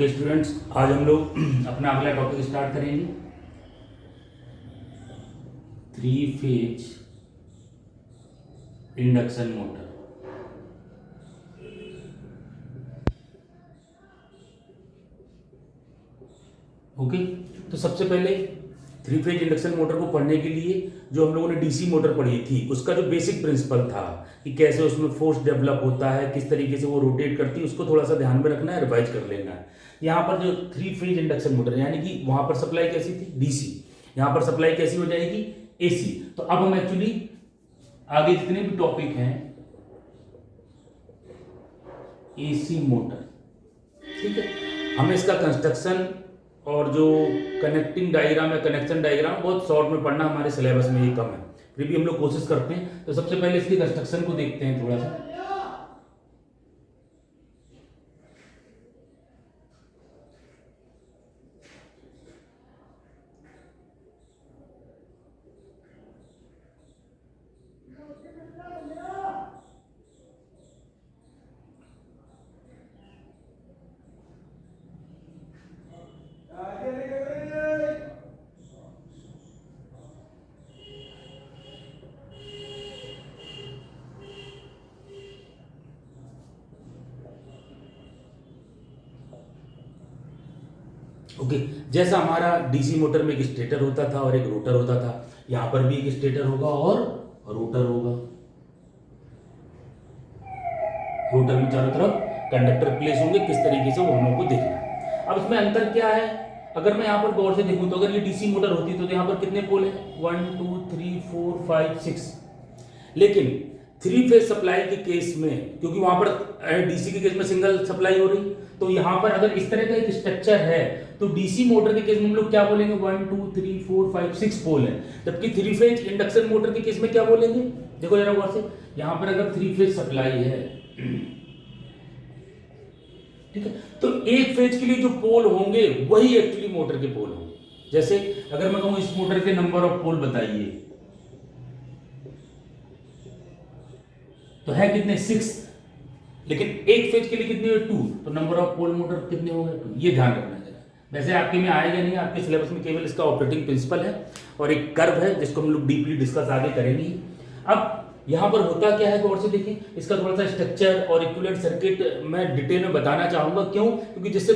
Okay students, आज हम लोग अपना अगला टॉपिक स्टार्ट करेंगे। 3 फेज इंडक्शन मोटर। ओके, तो सबसे पहले 3 फेज इंडक्शन मोटर को पढ़ने के लिए जो हम लोगों ने डीसी मोटर पढ़ी थी उसका जो बेसिक प्रिंसिपल था कि कैसे उसमें फोर्स डेवलप होता है, किस तरीके से वो रोटेट करती है, उसको थोड़ा सा ध्यान में रखना है, रिवाइज कर लेना है। यहाँ पर जो 3 फेज इंडक्शन मोटर यानी कि वहां पर सप्लाई कैसी थी, डीसी, यहाँ पर सप्लाई कैसी हो जाएगी, एसी। तो अब हम एक्चुअली आगे जितने भी टॉपिक हैं एसी मोटर, ठीक है, हमें इसका कंस्ट्रक्शन और जो कनेक्टिंग डायग्राम है, कनेक्शन डायग्राम बहुत शॉर्ट में पढ़ना, हमारे सिलेबस में ये कम है, फिर भी हम लोग कोशिश करते हैं। तो सबसे पहले इसके कंस्ट्रक्शन को देखते हैं थोड़ा सा। ओके, जैसा हमारा डीसी मोटर में एक स्टेटर होता था और एक रोटर होता था, यहां पर भी एक स्टेटर होगा और रोटर होगा। रोटर में चारों तरफ कंडक्टर प्लेस होंगे, किस तरीके से वो हम लोग को देखना है। अब इसमें अंतर क्या है, अगर मैं यहां पर गौर से देखूं तो अगर ये डीसी मोटर होती तो यहां पर कितने पोल है, 1 2 3 4 5 6। लेकिन 3 फेज सप्लाई के केस में, क्योंकि वहां पर डीसी के केस में सिंगल सप्लाई हो रही, तो यहां पर अगर इस तरह का एक स्ट्रक्चर है तो डीसी मोटर के केस में हम लोग क्या बोलेंगे, 1 2 3 4 5 6 पोल है। जबकि 3 फेज इंडक्शन मोटर के केस में क्या बोलेंगे, देखो जरा गौर से, यहां पर अगर 3 फेज सप्लाई है, ठीक है, तो एक फेज के लिए जो पोल होंगे वही एक्चुअली मोटर के पोल होंगे। जैसे अगर मैं कहूं इस मोटर के नंबर ऑफ पोल बताइए, तो है कितने, 6, लेकिन एक फेज के लिए कितने, 2, तो नंबर ऑफ पोल मोटर कितने होंगे, 2। ये ध्यान रखना है जरा। वैसे आपके में आएगा नहीं, आपके सिलेबस में केवल इसका ऑपरेटिंग प्रिंसिपल है और एक कर्व है जिसको हम लोग डीपली डिस्कस आगे करेंगे। अब यहां पर होता क्या है, गौर से देखिए, इसका थोड़ा सा स्ट्रक्चर और इक्विवेलेंट सर्किट मैं डिटेल में बताना चाहूंगा। क्यों, क्योंकि जिससे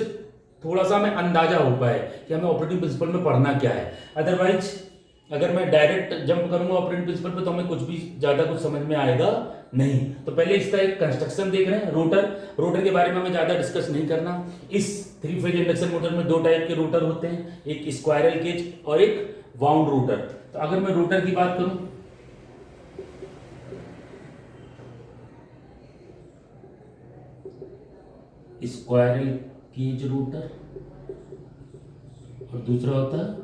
थोड़ा सा हमें अंदाजा हो पाए कि हमें ऑपरेटिंग प्रिंसिपल में पढ़ना क्या है। अदरवाइज अगर मैं डायरेक्ट जंप करूंगा ऑपरेटिंग प्रिंसिपल पे तो हमें कुछ भी ज्यादा कुछ समझ में आएगा नहीं। तो पहले इसका एक कंस्ट्रक्शन देख रहे हैं, रोटर के बारे में हमें ज्यादा डिस्कस नहीं करना। इस 3 फेज इंडक्शन मोटर में 2 टाइप के रोटर होते हैं, एक स्क्वायरल केज और एक वाउंड रोटर। तो अगर मैं रोटर की बात करूं, स्क्वायरल केज रोटर और दूसरा होता है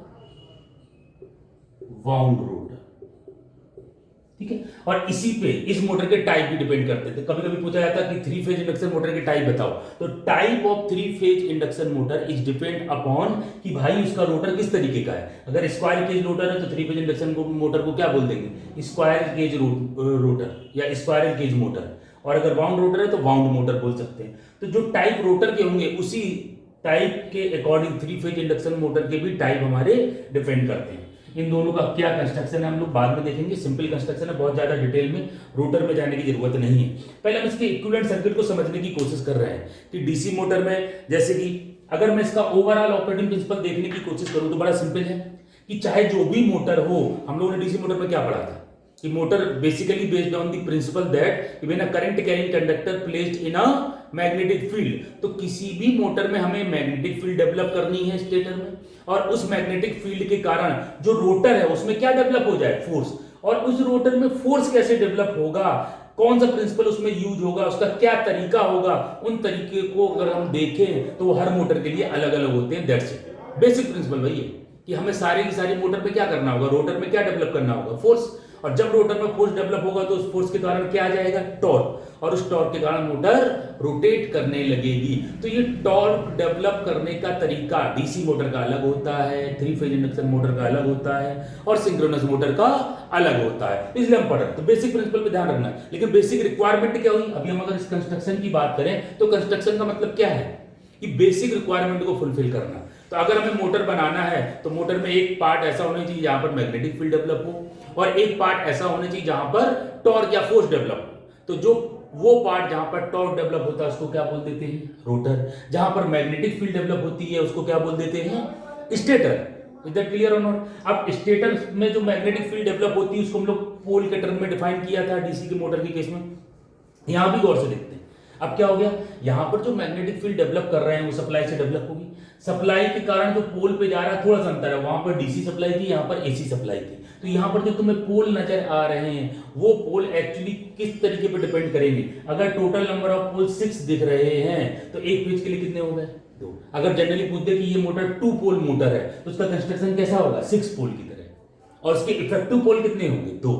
वाउंड रोटर, ठीक है। और इसी पे इस मोटर के टाइप भी डिपेंड करते थे। कभी कभी पूछा जाता कि 3 फेज इंडक्शन मोटर के टाइप बताओ, तो type of 3 phase induction motor is depend upon कि भाई उसका रोटर किस तरीके का है। अगर स्क्वायर केज रोटर है तो 3 फेज इंडक्शन मोटर को क्या बोल देंगे, स्क्वायर केज रोटर या स्क्वायरल केज मोटर। और अगर वाउंड रोटर है तो वाउंड मोटर बोल सकते हैं। तो जो टाइप रोटर के होंगे उसी टाइप के अकॉर्डिंग 3 फेज इंडक्शन मोटर के भी टाइप हमारे डिपेंड करते हैं। इन दोनों का क्या कंस्ट्रक्शन है हम लोग बाद में देखेंगे, सिंपल कंस्ट्रक्शन है, बहुत ज्यादा डिटेल में रोटर में जाने की जरूरत नहीं है। पहले हम इसके इक्विवेलेंट सर्किट को समझने की कोशिश कर रहे हैं कि डीसी मोटर में, जैसे कि अगर मैं इसका ओवरऑल ऑपरेटिंग प्रिंसिपल देखने की कोशिश करूं तो बड़ा सिंपल है कि चाहे जो भी मोटर हो, हम लोगों ने डीसी मोटर में क्या पढ़ा था कि motor basically based on the principal that when a current carrying conductor placed in a magnetic field. तो किसी भी मोटर में हमें मैग्नेटिक फील्ड डेवलप करनी है स्टेटर में, और उस मैग्नेटिक फील्ड के कारण जो रोटर है उसमें क्या डेवलप हो जाए, फोर्स। और उस रोटर में फोर्स कैसे डेवलप होगा, कौन सा प्रिंसिपल उसमें यूज होगा, उसका क्या तरीका होगा, उन तरीके को अगर हम देखें तो वो हर मोटर के लिए अलग अलग होते हैं। दैट्स इट, बेसिक प्रिंसिपल वही है कि हमें सारी की सारी मोटर में क्या करना होगा, रोटर में क्या डेवलप करना होगा, फोर्स। और जब रोटर में फोर्स डेवलप होगा तो उस फोर्स के कारण क्या आ जाएगा, टॉर्क, और उस टॉर्क के कारण मोटर रोटेट करने लगेगी। तो ये टॉर्क डेवलप करने का तरीका डीसी मोटर का अलग होता है, 3 फेज इंडक्शन मोटर का अलग होता है, और सिंक्रोनस मोटर का अलग होता है। इसलिए हम पढ़ रहे हैं, तो बेसिक प्रिंसिपल पे ध्यान रखना है। लेकिन बेसिक रिक्वायरमेंट क्या हुई, अभी हम अगर इस कंस्ट्रक्शन की बात करें तो कंस्ट्रक्शन का मतलब क्या है कि बेसिक रिक्वायरमेंट को फुलफिल करना। तो अगर हमें मोटर बनाना है तो मोटर में एक पार्ट ऐसा होना चाहिए जहां पर मैग्नेटिक फील्ड डेवलप हो और एक पार्ट ऐसा होना चाहिए जहां पर टॉर्क या फोर्स डेवलप हो। तो जो वो पार्ट जहां पर टॉर्क डेवलप होता है उसको क्या बोल देते हैं, रोटर। जहां पर मैग्नेटिक फील्ड डेवलप होती है उसको क्या बोल देते हैं, स्टेटर। इज दैट क्लियर और नॉट? अब स्टेटर में जो मैग्नेटिक फील्ड डेवलप होती है उसको हम लोग पोल के टर्म में डिफाइन किया था डीसी के मोटर के केस में। यहां भी गौर से देखते हैं। अब क्या हो गया, यहां पर जो मैग्नेटिक फील्ड डेवलप कर रहे हैं वो सप्लाई से डेवलप होगी। सप्लाई के कारण जो पोल पे जा रहा है थोड़ा सा अंतर है, वहां पर डीसी सप्लाई थी, यहां पर एसी सप्लाई थी। तो यहां पर जो तुम्हें पोल नजर आ रहे हैं वो पोल एक्चुअली किस तरीके पे डिपेंड करेंगे। अगर टोटल नंबर ऑफ पोल 6 दिख रहे हैं तो एक पेज के लिए कितने हो गए, 2। अगर जनरली पूछते कि ये मोटर 2 पोल मोटर है तो उसका कंस्ट्रक्शन कैसा होगा, 6 पोल की तरह। और उसके इफेक्टिव पोल कितने होंगे, 2।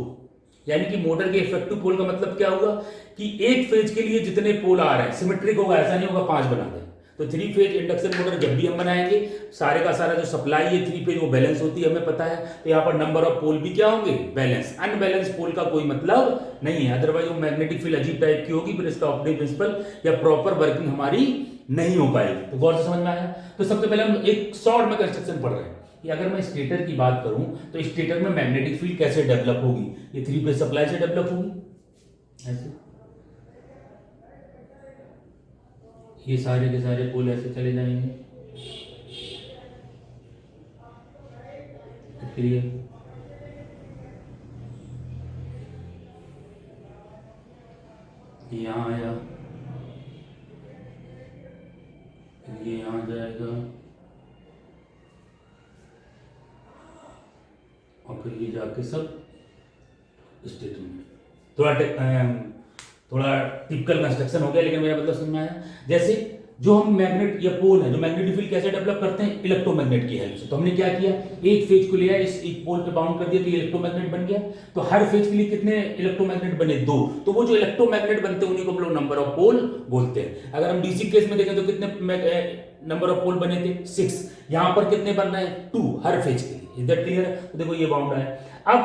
यानी कि मोटर के इफेक्टिव पोल का मतलब क्या होगा कि एक फेज के लिए जितने पोल आ रहे हैं सिमेट्रिक होगा, ऐसा नहीं होगा 5 बना दें। तो 3 फेज इंडक्शन मोटर जब भी हम बनाएंगे सारे का सारा जो सप्लाई है 3 फेज वो बैलेंस होती है, हमें पता है। तो यहाँ पर नंबर ऑफ पोल भी क्या होंगे, बैलेंस। अनबैलेंस पोल का कोई मतलब नहीं है, अदरवाइज वो मैग्नेटिक फील्ड अजीब टाइप की होगी, फिर इसका ऑपरेटिंग प्रिंसिपल या प्रॉपर वर्किंग हमारी नहीं हो पाएगी। तो गौर से समझ में आया। तो सबसे पहले हम एक शॉर्ट में कंस्ट्रक्शन पढ़ रहे हैं कि अगर मैं स्टेटर की बात करूं तो स्टेटर में मैग्नेटिक फील्ड कैसे डेवलप होगी, ये 3 फेज सप्लाई से डेवलप होगी। ऐसे ये सारे के सारे पोल ऐसे चले जाएंगे, फिर ये यहां आया, फिर ये यहां जाएगा और फिर ये जाके सब स्टेट में। थोड़ा टिपिकल कंस्ट्रक्शन हो गया, लेकिन मेरा मतलब समझ में आया। जैसे जो हम मैग्नेट या पोल है, जो मैग्नेटिक फील्ड कैसे डेवलप करते हैं, इलेक्ट्रोमैग्नेट की हेल्प से। तो हमने क्या किया, एक फेज को लिया, इस एक पोल पे बाउंड कर दिया तो ये इलेक्ट्रोमैग्नेट बन गया। तो हर फेज के लिए कितने इलेक्ट्रोमैग्नेट बने, 2। तो वो जो इलेक्ट्रोमैग्नेट बनते हैं उन्हीं को हम लोग नंबर ऑफ पोल बोलते हैं। अगर हम डीसी केस में देखें तो कितने नंबर ऑफ पोल बने थे, 6। यहां पर कितने बन रहे हैं, 2 हर फेज के लिए। इधर क्लियर है? तो देखो ये बाउंड है। अब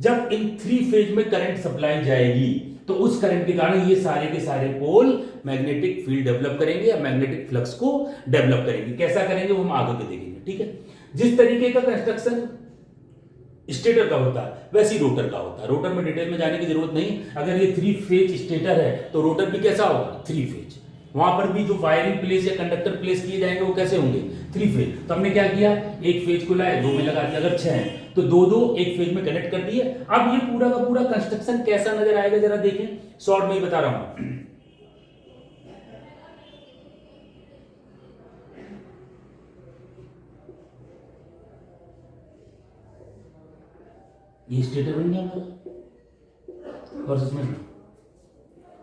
जब इन 3 फेज में करंट सप्लाई जाएगी तो उस करंट के कारण ये सारे के सारे पोल मैग्नेटिक फील्ड डेवलप करेंगे या मैग्नेटिक फ्लक्स को डेवलप करेंगे। कैसा करेंगे वो हम आगे के देखेंगे, ठीक है। जिस तरीके का कंस्ट्रक्शन स्टेटर का होता है वैसे ही रोटर का होता है। रोटर में डिटेल में जाने की जरूरत नहीं। अगर ये 3 फेज स्टेटर है तो रोटर भी कैसा होगा, 3 फेज। वहां पर भी जो वायरिंग प्लेस या कंडक्टर प्लेस किए जाएंगे वो कैसे होंगे, 3 फेज। तो हमने क्या किया, एक फेज को लाए, 2 में लगा दिया। अगर 6 है तो 2 एक फेज में कनेक्ट कर दिए। अब ये पूरा का पूरा कंस्ट्रक्शन कैसा नजर आएगा जरा देखें, शॉर्ट में ही बता रहा हूं। ये स्टेटर बन गया हमारा। और समझ लो,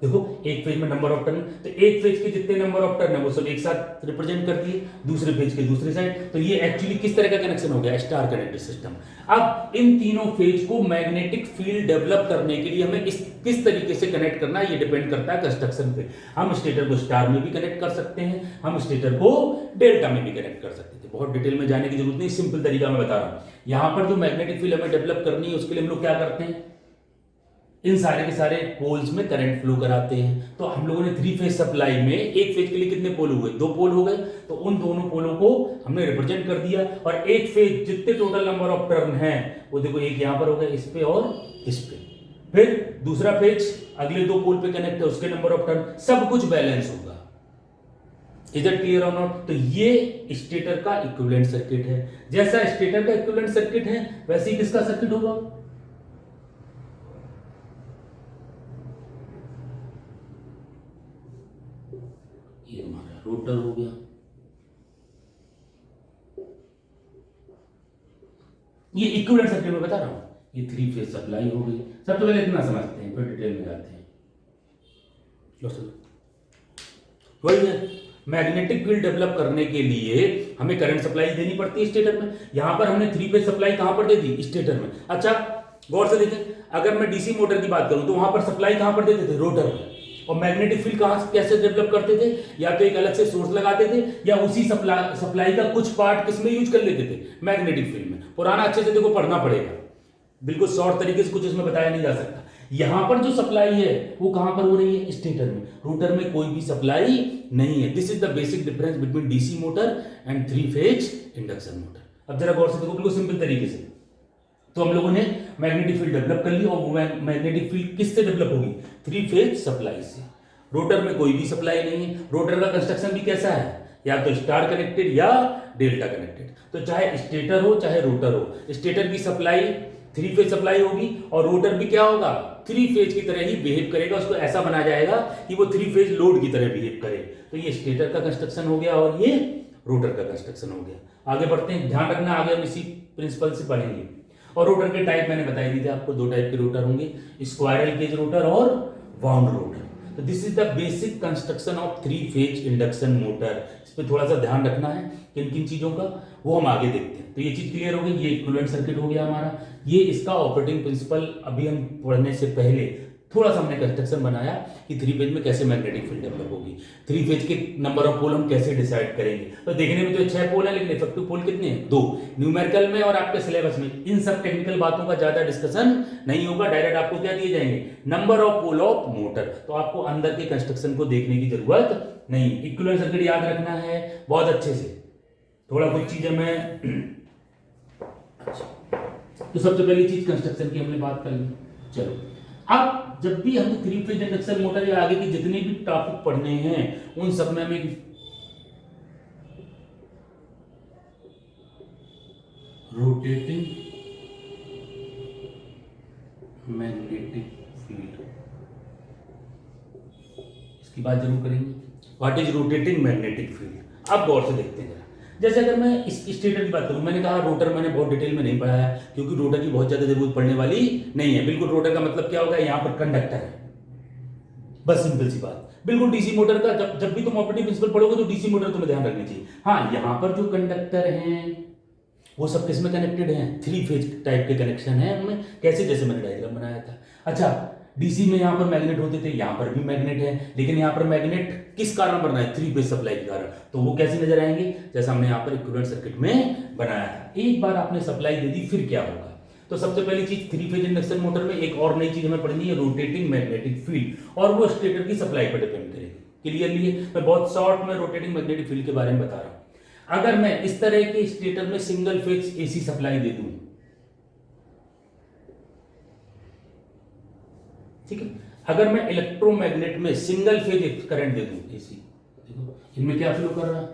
देखो एक फेज में नंबर ऑफ टर्न, तो एक फेज के जितने नंबर ऑफ टर्न है वो सब एक साथ रिप्रेजेंट कर दिए, दूसरे फेज के दूसरे साइड। तो ये एक्चुअली किस तरह का कनेक्शन हो गया, स्टार कनेक्टेड सिस्टम। अब इन तीनों फेज को मैग्नेटिक फील्ड डेवलप करने के लिए हमें किस तरीके से कनेक्ट करना है ये डिपेंड करता है कंस्ट्रक्शन पे। हम स्टेटर को स्टार में भी कनेक्ट कर सकते हैं, हम स्टेटर को डेल्टा में भी कनेक्ट कर सकते थे। बहुत डिटेल में जाने की जरूरत नहीं, सिंपल तरीका मैं बता रहा हूं। यहां पर जो मैग्नेटिक फील्ड हमें डेवलप करनी है उसके लिए हम लोग क्या करते हैं, इन सारे के सारे पोल्स में करंट फ्लो कराते हैं। तो हम लोगों ने 3 फेज सप्लाई में एक फेज के लिए कितने पोल हो गए, 2 पोल हो गए। तो उन दोनों पोलों को हमने रिप्रेजेंट कर दिया। और एक फेज जितने टोटल नंबर ऑफ टर्न हैं वो देखो, एक यहां पर हो गया इस पे और इस पे। फिर दूसरा फेज अगले 2 पोल पे कनेक्ट है, उसके नंबर ऑफ टर्न, सब कुछ बैलेंस होगा। इज इट क्लियर और नॉट? तो ये स्टेटर का इक्विवेलेंट सर्किट है। जैसा स्टेटर का इक्विवेलेंट सर्किट है वैसे ही किसका सर्किट होगा, ये हमारा रोटर हो गया। ये इक्विवेलेंट सर्किट में बता रहा हूं, ये 3 फेज सप्लाई हो गई। सबसे पहले इतना समझते हैं फिर डिटेल में जाते हैं। वही है, मैग्नेटिक फील्ड डेवलप करने के लिए हमें करंट सप्लाई देनी पड़ती है स्टेटर में। यहां पर हमने 3 फेज सप्लाई कहां पर दे दी, स्टेटर में। अच्छा गौर से देखें, अगर मैं डीसी मोटर की बात करूं तो वहां पर सप्लाई कहां पर देते थे, रोटर में। और मैग्नेटिक फील्ड कहां कैसे डेवलप करते थे, या तो एक अलग से सोर्स लगाते थे या उसी सप्लाई का कुछ पार्ट किसमें यूज कर लेते थे, मैग्नेटिक फील्ड में। पुराना अच्छे से देखो पढ़ना पड़ेगा, बिल्कुल शॉर्ट तरीके से कुछ इसमें बताया नहीं जा सकता। यहां पर जो सप्लाई है वो कहां पर हो रही है, स्टेटर में। रोटर में कोई भी सप्लाई नहीं है। This is the basic difference between DC motor and 3 phase induction motor. अब जरा गौर से देखो, बिल्कुल सिंपल तरीके से। तो हम लोगों ने मैग्नेटिक फील्ड डेवलप कर ली, और वो मैग्नेटिक फील्ड किससे डेवलप होगी, 3 फेज सप्लाई से। रोटर में कोई भी सप्लाई नहीं है। रोटर का कंस्ट्रक्शन भी कैसा है, या तो स्टार कनेक्टेड या डेल्टा कनेक्टेड। तो चाहे स्टेटर हो चाहे रोटर हो, स्टेटर की सप्लाई 3 फेज सप्लाई होगी, और रोटर भी क्या होगा, 3 फेज की तरह ही बिहेव करेगा। उसको ऐसा बना जाएगा कि वो 3 फेज लोड की तरह बिहेव करे। तो ये स्टेटर का कंस्ट्रक्शन हो गया और ये रोटर का कंस्ट्रक्शन हो गया। आगे बढ़ते हैं, ध्यान रखना आगे हम इसी प्रिंसिपल से पढ़ेंगे। और रोटर के टाइप मैंने बताई दी थी आपको, 2 टाइप के रोटर होंगे, स्क्वायरल केज रोटर और वाउंड रोटर। तो this is the basic construction of 3 phase induction motor. इस पर थोड़ा सा ध्यान रखना है किन किन चीजों का, वो हम आगे देखते हैं। तो ये चीज क्लियर हो गई, ये इक्विवेलेंट सर्किट हो गया हमारा। ये इसका ऑपरेटिंग प्रिंसिपल अभी हम पढ़ने से पहले थोड़ा सा हमने कंस्ट्रक्शन बनाया कि 3 फेज में कैसे मैग्नेटिक फील्ड डेवलप होगी, 3 फेज के नंबर ऑफ पोल हम कैसे डिसाइड करेंगे। तो देखने में तो 6 पोल है, लेकिन इफेक्टिव पोल कितने हैं, 2। न्यूमेरिकल में और आपके सिलेबस में इन सब टेक्निकल बातों का ज्यादा डिस्कशन नहीं होगा। डायरेक्ट आपको क्या दिए जाएंगे, number of pole of motor. तो आपको अंदर के कंस्ट्रक्शन को देखने की जरूरत नहीं। इक्विवेलेंट सर्किट याद रखना है बहुत अच्छे से। थोड़ा कुछ चीजें मैं अच्छा, तो सबसे पहली चीज कंस्ट्रक्शन की हमने बात कर ली। चलो, अब जब भी हमें 3 फेज इंडक्शन मोटर या आगे के जितने भी टॉपिक पढ़ने हैं, उन सब में हमें रोटेटिंग मैग्नेटिक फील्ड, इसकी बात जरूर करेंगे। What is rotating magnetic field. अब गौर से देखते हैं जरा। जैसे अगर मैं इस स्टेटर की बात करूं, मैंने कहा रोटर मैंने बहुत डिटेल में नहीं पढ़ा है, क्योंकि रोटर की बहुत ज्यादा जरूरत पड़ने वाली नहीं है। बिल्कुल रोटर का मतलब क्या होगा, यहां पर कंडक्टर है, बस सिंपल सी बात। बिल्कुल डीसी मोटर का जब भी तुम ऑपरेटिंग प्रिंसिपल पढ़ोगे तो डीसी मोटर तुम्हें ध्यान रखनी चाहिए। हाँ, यहां पर जो कंडक्टर हैं वो सब किस में कनेक्टेड हैं, 3 फेज टाइप के कनेक्शन है उनमें, कैसे, जैसे मैंने डायग्राम बनाया था। अच्छा, डीसी में यहां पर मैग्नेट होते थे, यहां पर भी मैग्नेट है, लेकिन यहां पर मैग्नेट किस कारण बन रहा है, 3 फेज सप्लाई के कारण। तो वो कैसे नजर आएंगे, जैसा हमने यहां पर इक्विवेलेंट सर्किट में बनाया था। एक बार आपने सप्लाई दे दी, फिर क्या होगा। तो सबसे पहली चीज 3 फेज इंडक्शन मोटर में एक और नई चीज हमें पढ़नी है, रोटेटिंग मैग्नेटिक फील्ड, और वो स्टेटर की सप्लाई पर डिपेंड करेगी। क्लियरली मैं बहुत शॉर्ट में रोटेटिंग मैग्नेटिक फील्ड के बारे में बता रहा हूं। अगर मैं इस तरह के स्टेटर में सिंगल फेज एसी सप्लाई दे दूं, ठीक है, अगर मैं इलेक्ट्रोमैग्नेट में सिंगल फेज करंट दे दूं एसी, देखो इनमें क्या फ्लो कर रहा है,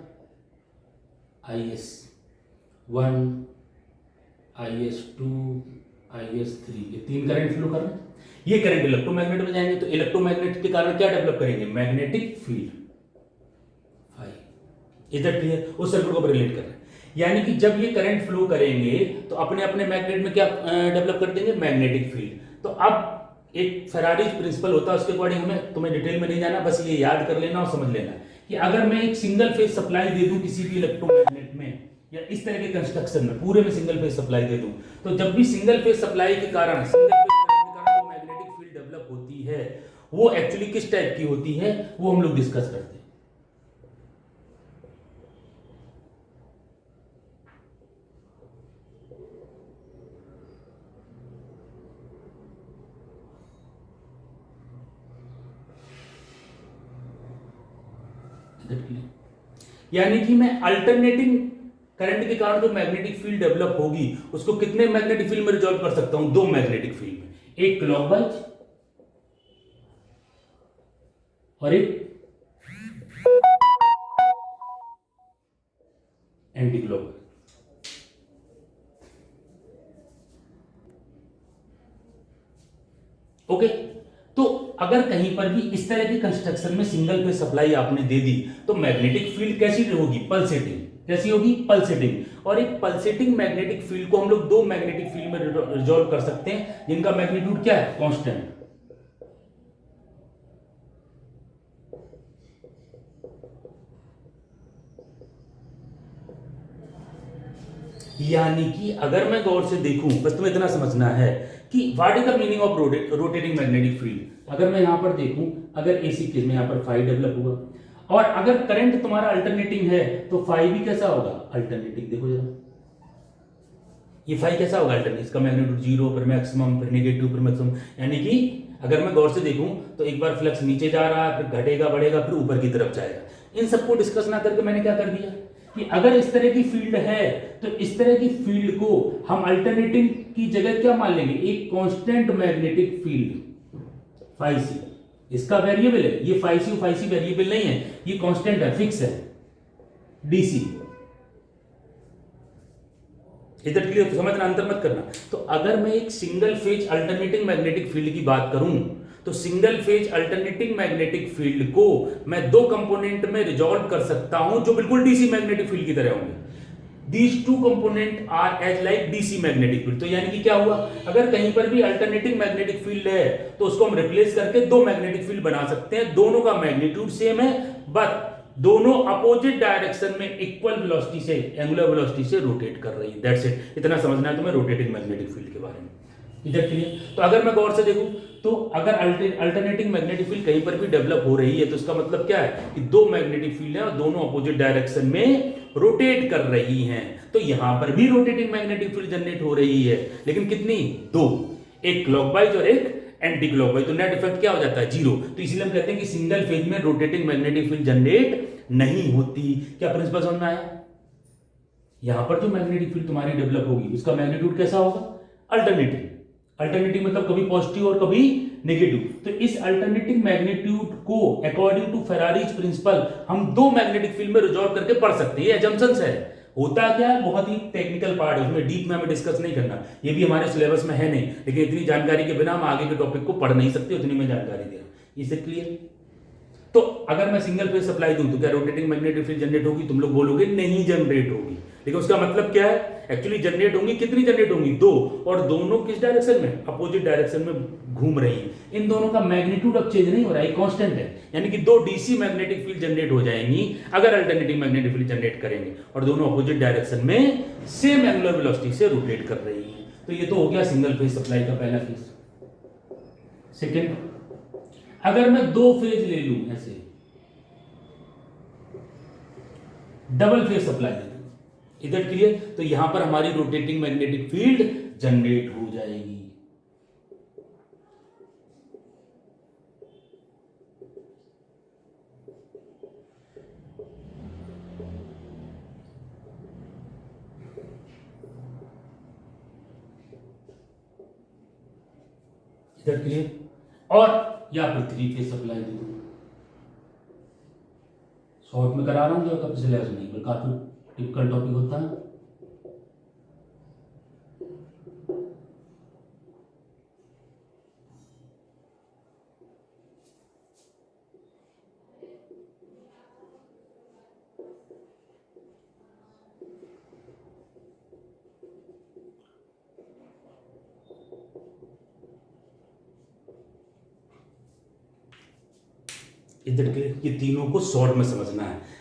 IS1, IS2, IS3, ये 3 करंट फ्लो कर रहे हैं। ये करंट इलेक्ट्रोमैग्नेट में जाएंगे, तो इलेक्ट्रोमैग्नेट के कारण क्या डेवलप करेंगे, magnetic field. Is that clear, उस सर्किट को रिलेट कर रहे हैं। यानी कि जब ये करंट फ्लो करेंगे तो अपने अपने मैग्नेट में क्या डेवलप कर देंगे, मैग्नेटिक फील्ड। तो अब एक फेरारीज प्रिंसिपल होता है, उसके अकॉर्डिंग हमें, तुम्हें डिटेल में नहीं जाना, बस ये याद कर लेना और समझ लेना कि अगर मैं एक सिंगल फेज सप्लाई दे दूं किसी भी इलेक्ट्रोमैग्नेट में, या इस तरह के कंस्ट्रक्शन में पूरे में सिंगल फेज सप्लाई दे दूं, तो जब भी सिंगल फेज सप्लाई के कारण, सिंगल फेज करंट के कारण जो मैग्नेटिक फील्ड डेवलप होती है, वो एक्चुअली किस टाइप की होती है, वो हम लोग डिस्कस करते हैं। यानी कि मैं अल्टरनेटिंग करंट के कारण जो मैग्नेटिक फील्ड डेवलप होगी, उसको कितने मैग्नेटिक फील्ड में रिजॉल्व कर सकता हूं, 2 मैग्नेटिक फील्ड में, एक क्लॉकवाइज और एक एंटी क्लॉकवाइज। ओके, तो अगर कहीं पर भी इस तरह के कंस्ट्रक्शन में सिंगल फेज सप्लाई आपने दे दी, तो मैग्नेटिक फील्ड कैसी होगी, पल्सेटिंग। कैसी होगी, पल्सेटिंग। और एक पल्सेटिंग मैग्नेटिक फील्ड को हम लोग 2 मैग्नेटिक फील्ड में रिजॉल्व कर सकते हैं, जिनका मैग्नीट्यूड क्या है, कांस्टेंट। यानी कि अगर मैं गौर से देखूं, बस तुम्हें इतना समझना है कि what is the meaning of rotating magnetic field. अगर मैं यहां पर देखूं, अगर एसी केस में यहां पर फाई डेवलप हुआ, और अगर करंट तुम्हारा अल्टरनेटिंग है, तो फाई भी कैसा होगा, अल्टरनेटिंग। देखो जरा, ये फाई कैसा होगा, अल्टरनेटिंग, इसका मैग्नीट्यूड 0 पर मैक्सिमम, फिर नेगेटिव पर मैक्सिमम, यानी कि अगर मैं गौर से देखूं तो एक बार फ्लक्स नीचे जा रहा है, फिर घटेगा, बढ़ेगा, फिर ऊपर की तरफ जाएगा। इन सबको डिस्कस ना करके मैंने क्या कर दिया कि अगर इस तरह की फील्ड है तो इस तरह की फील्ड को हम अल्टरनेटिंग की जगह क्या मान लेंगे, एक कांस्टेंट मैग्नेटिक फील्ड फाई सी। इसका वेरिएबल है ये फाई सी वेरिएबल नहीं है, ये कांस्टेंट है, फिक्स है, डीसी। इधर के लिए समझना, अंतर मत करना। तो अगर मैं एक single phase alternating magnetic field की बात करूं तो single phase alternating magnetic field को मैं दो कंपोनेंट में रिजॉल्व कर सकता हूं जो बिल्कुल डीसी मैग्नेटिक फील्ड की तरह होंगे। These two component are as like DC magnetic field. तो यानी कि क्या हुआ, अगर कहीं पर भी अल्टरनेटिंग मैग्नेटिक फील्ड है तो उसको हम रिप्लेस करके दो मैग्नेटिक फील्ड बना सकते हैं। दोनों का मैग्नीट्यूड सेम है, बट दोनों अपोजिट डायरेक्शन में इक्वल वेलोसिटी से, एंगुलर वेलोसिटी से रोटेट कर रही है। That's it. इतना समझना है तुम्हें रोटेटिंग मैग्नेटिक फील्ड के बारे में। इधर क्लियर। तो अगर मैं गौर से देखूं तो अगर अल्टरनेटिंग मैग्नेटिक फील्ड कहीं पर भी डेवलप हो रही है तो इसका मतलब क्या है कि दो मैग्नेटिक फील्ड हैं और दोनों अपोजिट डायरेक्शन में रोटेट कर रही हैं। तो यहां पर भी रोटेटिंग मैग्नेटिक फील्ड जनरेट हो रही है, लेकिन कितनी, दो, एक क्लॉकवाइज और एक एंटी क्लॉकवाइज। तो नेट इफेक्ट क्या हो जाता है, जीरो। तो इसलिए हम कहते हैं कि सिंगल फेज में रोटेटिंग मैग्नेटिक फील्ड जनरेट नहीं होती। क्या प्रिंसिपल समझ में आया? यहां पर जो मैग्नेटिक फील्ड तुम्हारी डेवलप होगी उसका मैग्नीट्यूड कैसा होगा, अल्टरनेटिंग। अल्टरनेटिंग मतलब कभी पॉजिटिव और कभी नेगेटिव। तो इस अल्टरनेटिंग मैग्नीट्यूड को अकॉर्डिंग टू फेरारीज प्रिंसिपल हम दो मैग्नेटिक फील्ड में रिजॉल्व करके पढ़ सकते हैं। ये एजम्पशंस है। होता क्या है, बहुत ही टेक्निकल पार्ट है, उसमें डीप में हमें डिस्कस नहीं करना, ये भी हमारे सिलेबस में है नहीं, लेकिन इतनी जानकारी के बिना हम आगे के टॉपिक को पढ़ नहीं सकते, उतनी में जानकारी दे रहा हूं। इससे क्लियर? तो अगर मैं सिंगल फेज सप्लाई दूं तो क्या रोटेटिंग मैग्नेटिक फील्ड जनरेट होगी? तुम लोग बोलोगे नहीं जनरेट होगी, लेकिन उसका मतलब क्या है, एक्चुअली जनरेट होंगी, कितनी जनरेट होंगी, दो, और दोनों किस डायरेक्शन में, अपोजिट डायरेक्शन में घूम रही हैं। इन दोनों का मैग्नीट्यूड अब चेंज नहीं हो रहा है, कांस्टेंट है। यानी कि दो डीसी मैग्नेटिक फील्ड जनरेट हो जाएंगी अगर अल्टरनेटिंग मैग्नेटिक फील्ड जनरेट करेंगे और दोनों अपोजिट डायरेक्शन में सेम एंगुलर वेलोसिटी से रोटेट कर रही है। तो ये तो हो गया सिंगल फेज सप्लाई का पहला केस। सेकेंड, अगर मैं दो फेज ले लूं, ऐसे डबल फेज सप्लाई दे दूं, इधर क्लियर? तो यहां पर हमारी रोटेटिंग मैग्नेटिक फील्ड जनरेट हो जाएगी। इधर क्लियर? और या फिर थ्री फेज सप्लाई दे दूं। शॉर्ट में करा रहा हूं, जो कब सिलेबस नहीं, पर काफी टिपिकल टॉपिक होता है। इधर के ये तीनों को शॉर्ट में समझना है।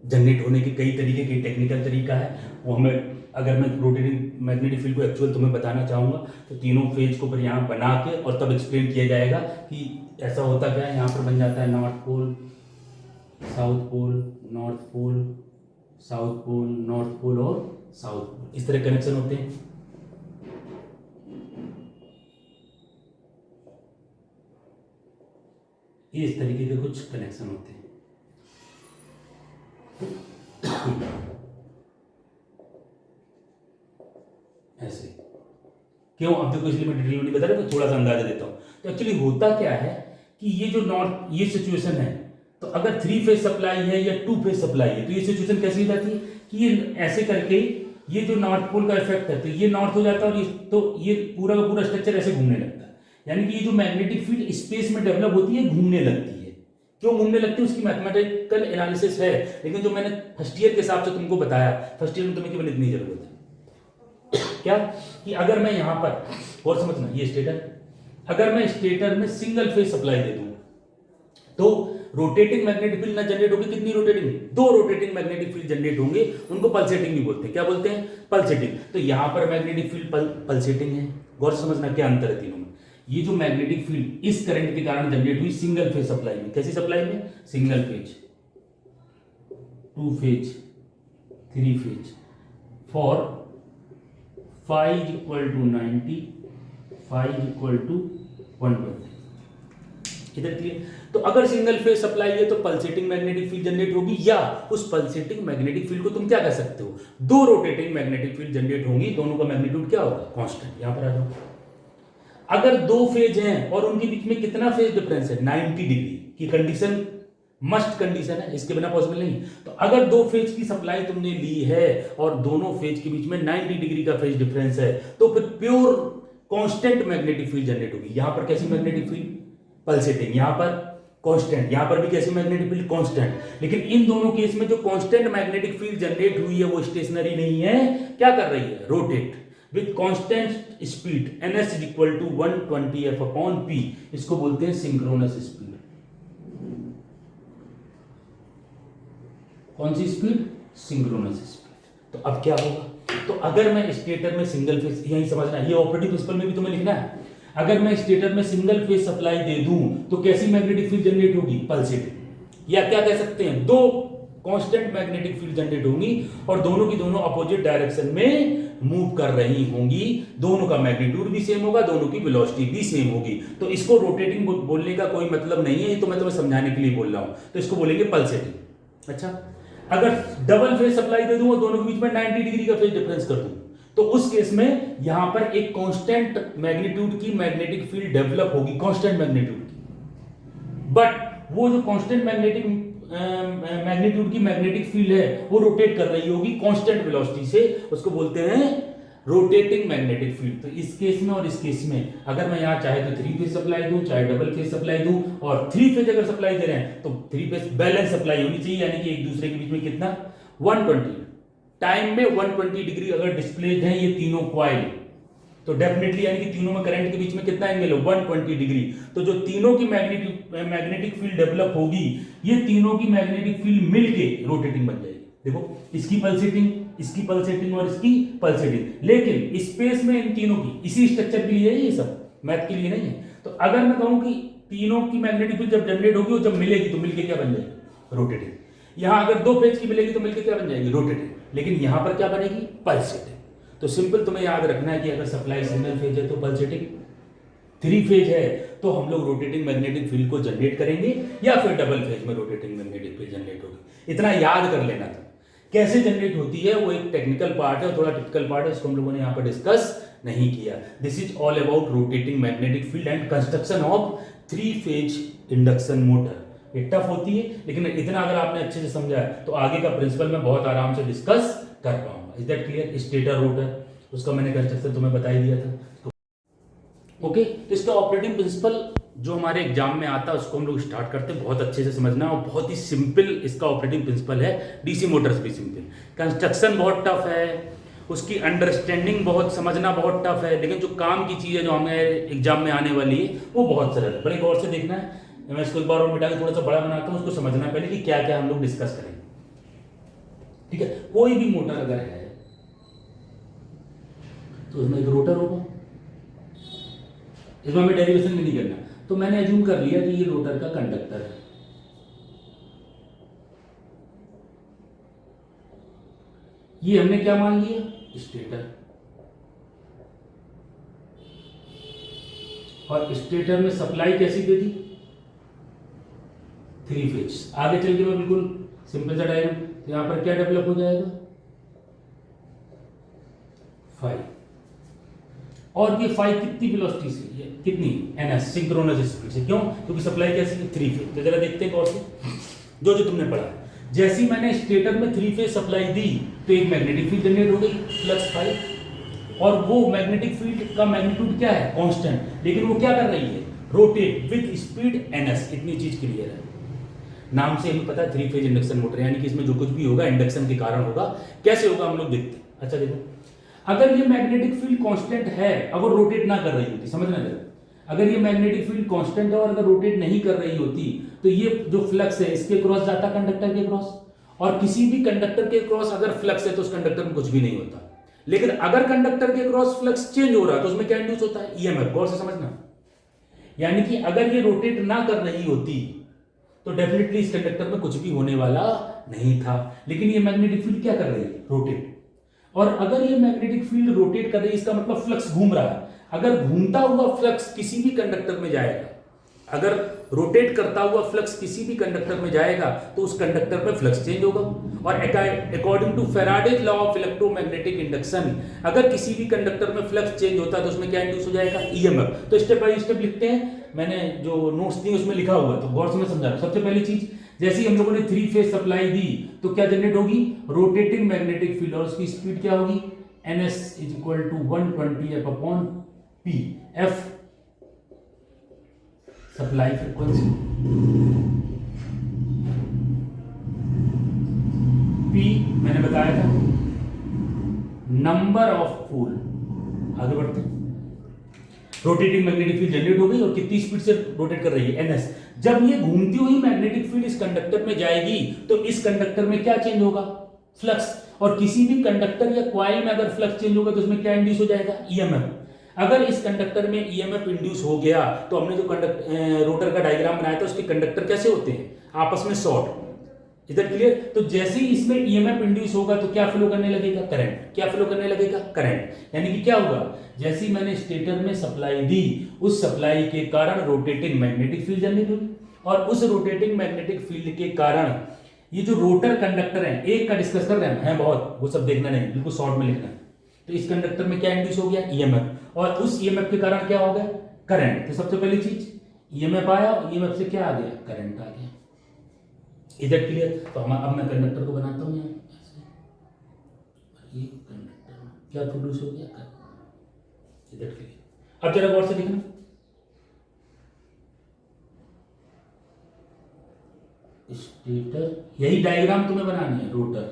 जनरेट होने के कई तरीके, कई टेक्निकल तरीका है, वो हमें, अगर मैं रोटेटिंग मैग्नेटिक फील्ड को एक्चुअल तुम्हें बताना चाहूँगा तो तीनों फेज को फिर यहाँ बना के और तब एक्सप्लेन किया जाएगा कि ऐसा होता क्या है। यहाँ पर बन जाता है north pole, south pole, north pole, south pole, north pole और साउथ पोल, इस तरह कनेक्शन होते हैं। ये इस तरीके के कुछ कनेक्शन होते हैं। ऐसे क्यों, अब देखो, इसलिए मैं डिटेल में नहीं बता रहा, तो थोड़ा सा अंदाजा देता हूं। तो एक्चुअली होता क्या है कि ये जो नॉर्थ, ये सिचुएशन है, तो अगर थ्री फेज सप्लाई है या टू फेज सप्लाई है तो ये सिचुएशन कैसी हो जाती है कि ये ऐसे करके, ये जो नॉर्थ पोल का इफेक्ट है तो ये नॉर्थ हो जाता है और ये, तो ये पूरा का पूरा स्ट्रक्चर ऐसे घूमने लगता है। यानी कि ये जो मैग्नेटिक फील्ड स्पेस में डेवलप होती है, घूमने लगती है। क्यों घूमने लगती है, उसकी मैथमेटिकल एनालिसिस है, लेकिन जो मैंने फर्स्ट ईयर के हिसाब से तुमको बताया, फर्स्ट ईयर में तुम्हें केवल इतनी जरूरत है क्या, कि अगर मैं यहां पर, और समझना, ये स्टेटर, अगर मैं स्टेटर में सिंगल फेज सप्लाई दे दूं तो रोटेटिंग मैग्नेटिक फील्ड ना जनरेट होगी, कितनी रोटेटिंग, दो रोटेटिंग मैग्नेटिक फील्ड जनरेट होंगे, उनको पल्सेटिंग भी बोलते हैं। क्या बोलते हैं, पल्सेटिंग। तो यहां पर मैग्नेटिक फील्ड पल्सेटिंग है। गौर से समझना क्या अंतर है तीनों में। ये जो मैग्नेटिक फील्ड इस करंट के कारण जनरेट हुई सिंगल फेज सप्लाई में, कैसी सप्लाई में, single phase, two phase, three phase, for phi is equal to 90, phi is equal to 120। इधर क्लियर। तो अगर सिंगल फेज सप्लाई है तो पल्सेटिंग मैग्नेटिक फील्ड जनरेट होगी, या उस पल्सेटिंग मैग्नेटिक फील्ड को तुम क्या कह सकते हो, दो रोटेटिंग मैग्नेटिक फील्ड जनरेट होंगी, दोनों का मैग्नीट्यूड क्या होगा, कांस्टेंट। यहां पर आ जाओ, अगर दो फेज हैं और उनके बीच में कितना फेज डिफरेंस है, 90 डिग्री की कंडीशन मस्ट कंडीशन है, इसके बिना पॉसिबल नहीं। तो अगर दो फेज की सप्लाई तुमने ली है और दोनों फेज के बीच में 90 डिग्री का फेज डिफरेंस है, तो फिर pure constant magnetic field generate होगी। यहां पर कैसी मैग्नेटिक फील्ड, पल्सेटिंग, यहां पर कांस्टेंट, यहां पर भी कैसी मैग्नेटिक फील्ड, कांस्टेंट। लेकिन इन दोनों केस में जो कांस्टेंट मैग्नेटिक फील्ड जनरेट हुई है वो स्टेशनरी नहीं है, क्या कर रही है, rotate with constant speed, ns is equal to 120f upon p, इसको बोलते हैं सिंक्रोनस स्पीड। कौन सी स्पीड, सिंक्रोनस स्पीड। तो अब क्या होगा, तो अगर मैं स्टेटर में सिंगल फेज, यही समझना, ये ऑपरेटिंग प्रिंसिपल में भी तुम्हें लिखना है, अगर मैं स्टेटर में सिंगल फेज सप्लाई दे दूं तो कैसी मैग्नेटिक फील्ड जनरेट होगी, पल्सेटिंग, या क्या कह सकते हैं, दो कांस्टेंट मैग्नेटिक फील्ड जनरेट होंगी और दोनों की दोनों अपोजिट डायरेक्शन में मूव कर रही होंगी, दोनों का मैग्नीट्यूड भी सेम होगा, दोनों की वेलोसिटी भी सेम होगी। तो इसको रोटेटिंग बोलने का कोई मतलब नहीं है, ये तो मैं तुम्हें समझाने के लिए बोल रहा हूं, तो इसको बोलेंगे पल्सेटिंग। अच्छा, अगर डबल फेज सप्लाई दे दूं और दोनों के बीच में 90 डिग्री का फेज डिफरेंस कर दूं, तो उस केस में यहां पर एक कांस्टेंट मैग्नीट्यूड की मैग्नेटिक फील्ड डेवलप होगी, कांस्टेंट मैग्नीट्यूड की, बट वो जो कांस्टेंट मैग्नीट्यूड की मैग्नेटिक फील्ड है वो रोटेट कर रही होगी कांस्टेंट वेलोसिटी से, उसको बोलते हैं रोटेटिंग मैग्नेटिक फील्ड। तो इस केस में और इस केस में अगर मैं यहां चाहे तो 3 फेज सप्लाई दूं, चाहे डबल फेज सप्लाई दूं, और 3 फेज अगर सप्लाई दे रहे हैं तो 3 फेज बैलेंस सप्लाई होनी चाहिए, यानी कि एक दूसरे के बीच में कितना, 120 टाइम में 120 डिग्री अगर डिस्प्लेड है ये तीनों कॉइल, तो डेफिनेटली यानी कि तीनों में करंट के बीच में कितना एंगल है, 120 डिग्री। तो जो तीनों की मैग्नेटिक फील्ड डेवलप होगी, ये तीनों की मैग्नेटिक फील्ड मिलके रोटेटिंग बन जाएगी। देखो, इसकी पल्सेटिंग, इसकी पल्सेटिंग और इसकी पल्सेटिंग, लेकिन स्पेस में इन तीनों की, इसी स्ट्रक्चर के लिए है ये सब, मैथ के लिए नहीं है। तो अगर मैं कहूं कि तीनों की मैग्नेटिक फील्ड जब जनरेट होगी और जब मिलेगी तो मिलके क्या बन जाएगी, रोटेटिंग। यहां अगर दो फेज की मिलेगी तो मिलके क्या बन जाएगी, रोटेटिंग, लेकिन यहां पर क्या बनेगी, पल्सेटिंग। तो सिंपल तुम्हें याद रखना है कि अगर सप्लाई सिंगल फेज है तो पल्सेटिंग, 3 फेज है तो हम लोग रोटेटिंग मैग्नेटिक फील्ड को जनरेट करेंगे, या फिर डबल फेज में रोटेटिंग मैग्नेटिक फील्ड जनरेट होगी। इतना याद कर लेना था। कैसे जनरेट होती है वो एक टेक्निकल पार्ट है, थोड़ा टिपिकल पार्ट है, इसको हम लोगों ने यहाँ पर डिस्कस नहीं किया। This is all about rotating magnetic field and construction of 3 phase induction motor. ये टफ होती है, लेकिन इतना अगर आपने अच्छे से समझा है तो आगे का प्रिंसिपल मैं बहुत आराम से डिस्कस कर पाऊंगा। Is that clear? Stator rotor, उसका मैंने कंस्ट्रक्शन तुम्हें बता ही दिया था। ओके, तो इसका ऑपरेटिंग प्रिंसिपल जो हमारे एग्जाम में आता है उसको हम लोग स्टार्ट करते हैं। बहुत अच्छे से समझना, और बहुत ही सिंपल इसका ऑपरेटिंग प्रिंसिपल है। डीसी मोटर्स भी सिंपल, कंस्ट्रक्शन बहुत टफ है, उसकी अंडरस्टैंडिंग बहुत, समझना बहुत टफ है, लेकिन जो काम की चीज़ है जो हमें एग्जाम में आने वाली है वो बहुत सरल है। बड़े गौर से देखना है, मैं इसको एक बार और मिटा के थोड़ा सा बड़ा बनाता हूँ, उसको समझना पहले कि क्या क्या हम लोग डिस्कस करेंगे। ठीक है, कोई भी मोटर अगर है तो उसमें एक रोटर होगा, इसमें हमें डेरिवेशन भी नहीं करना। तो मैंने अज्यूम कर लिया कि ये रोटर का कंडक्टर है, ये हमने क्या मान लिया, स्टेटर, और स्टेटर में सप्लाई कैसी दे दी, 3 फेज। आगे चल के मैं बिल्कुल सिंपल सा डायग्राम, तो यहां पर क्या डेवलप हो जाएगा, 5, और ये 5 कितनी वेलोसिटी से, ये कितनी, ns, सिंक्रोनस स्पीड से। क्यों? क्योंकि सप्लाई कैसी है, 3 फेज। तो जरा देखते हैं कौन से, जो जो तुमने पढ़ा। जैसी मैंने स्टेटर में 3 फेज सप्लाई दी तो एक मैग्नेटिक फील्ड जनरेट हो गई +5, और वो मैग्नेटिक फील्ड का मैग्नीट्यूड क्या है, कांस्टेंट, लेकिन वो क्या कर रही है, रोटेट विद स्पीड ns। इतनी चीज क्लियर है, नाम से हमें पता है 3 फेज इंडक्शन मोटर, यानी कि इसमें जो कुछ भी होगा इंडक्शन के कारण होगा। कैसे होगा हम लोग देखते हैं। अच्छा देखो, अगर ये मैग्नेटिक फील्ड कांस्टेंट है, अगर रोटेट ना कर रही होती, समझना जरा, अगर ये मैग्नेटिक फील्ड कांस्टेंट है और अगर रोटेट नहीं कर रही होती तो ये जो फ्लक्स है इसके क्रॉस जाता कंडक्टर के क्रॉस, और किसी भी कंडक्टर के क्रॉस अगर फ्लक्स है तो उस कंडक्टर में कुछ भी नहीं होता। लेकिन अगर कंडक्टर के क्रॉस फ्लक्स चेंज हो रहा है तो उसमें क्या इंड्यूस होता है, ईएमएफ। गौर से समझना, यानी कि अगर ये रोटेट ना कर रही होती तो डेफिनेटली इस कंडक्टर में कुछ भी होने वाला नहीं था, लेकिन ये मैग्नेटिक फील्ड क्या कर रही है, रोटेट। और अगर ये मैग्नेटिक फील्ड रोटेट कर रही है, इसका मतलब फ्लक्स घूम रहा है। अगर घूमता हुआ फ्लक्स किसी भी कंडक्टर में जाएगा, अगर रोटेट करता हुआ फ्लक्स किसी भी कंडक्टर में जाएगा तो उस कंडक्टर में फ्लक्स चेंज होगा। और according to Faraday's law of electromagnetic induction, अगर किसी भी कंडक्टर में फ्लक्स चेंज होता है तो उसमें क्या इंड्यूस हो जाएगा, ईएमएफ। तो स्टेप बाय स्टेप लिखते हैं, मैंने जो नोट्स दिए उसमें लिखा हुआ है, तो गौर से मैं समझा रहा हूं। सबसे पहली चीज, जैसे ही हम लोगों ने 3 फेज सप्लाई दी तो क्या जनरेट होगी, रोटेटिंग मैग्नेटिक फील्ड, और उसकी स्पीड क्या होगी, ns is equal to 120 f upon p, f supply frequency, p मैंने बताया था नंबर ऑफ पोल। आगे बढ़ते हैं, रोटेटिंग मैग्नेटिक फील्ड जनरेट हो गई और कितनी स्पीड से रोटेट कर रही है, ns। जब ये घूमती हुई मैग्नेटिक फील्ड इस कंडक्टर में जाएगी तो इस कंडक्टर में क्या चेंज होगा, फ्लक्स। और किसी भी कंडक्टर या कॉइल में अगर फ्लक्स चेंज होगा तो उसमें क्या इंड्यूस हो जाएगा, ईएमएफ। अगर इस कंडक्टर में ईएमएफ इंड्यूस हो गया तो हमने जो रोटर का डायग्राम बनाया था उसके कंडक्टर कैसे होते हैं, आपस में शॉर्ट। इधर क्लियर। तो जैसे ही इसमें ईएमएफ इंड्यूस होगा तो क्या फ्लो करने लगेगा, करंट। क्या फ्लो करने लगेगा, करंट। यानी कि क्या होगा, जैसे ही मैंने स्टेटर में सप्लाई दी, उस सप्लाई के कारण रोटेटिंग मैग्नेटिक फील्ड जनरेट हुई, और उस रोटेटिंग मैग्नेटिक फील्ड के कारण ये जो रोटर कंडक्टर है, एक का डिस्कस कर रहे हैं बहुत, वो सब देखना नहीं, बिल्कुल शॉर्ट में लिखना है। तो इस कंडक्टर में क्या इंड्यूस हो गया, ईएमएफ, और उस ईएमएफ के कारण क्या हो गया, करंट। तो सबसे पहली चीज, ईएमएफ आया, ईएमएफ से क्या आ गया, करंट आ गया। इधर क्लियर। तो हम अब मैं कंडक्टर को बनाता हूं, यहाँ ये कंडक्टर में क्या प्रोड्यूस हो गया, करंट। इधर क्लियर। अब जरा गौर से देखना, स्टेटर, यही डायग्राम तुम्हें बनानी है, रोटर।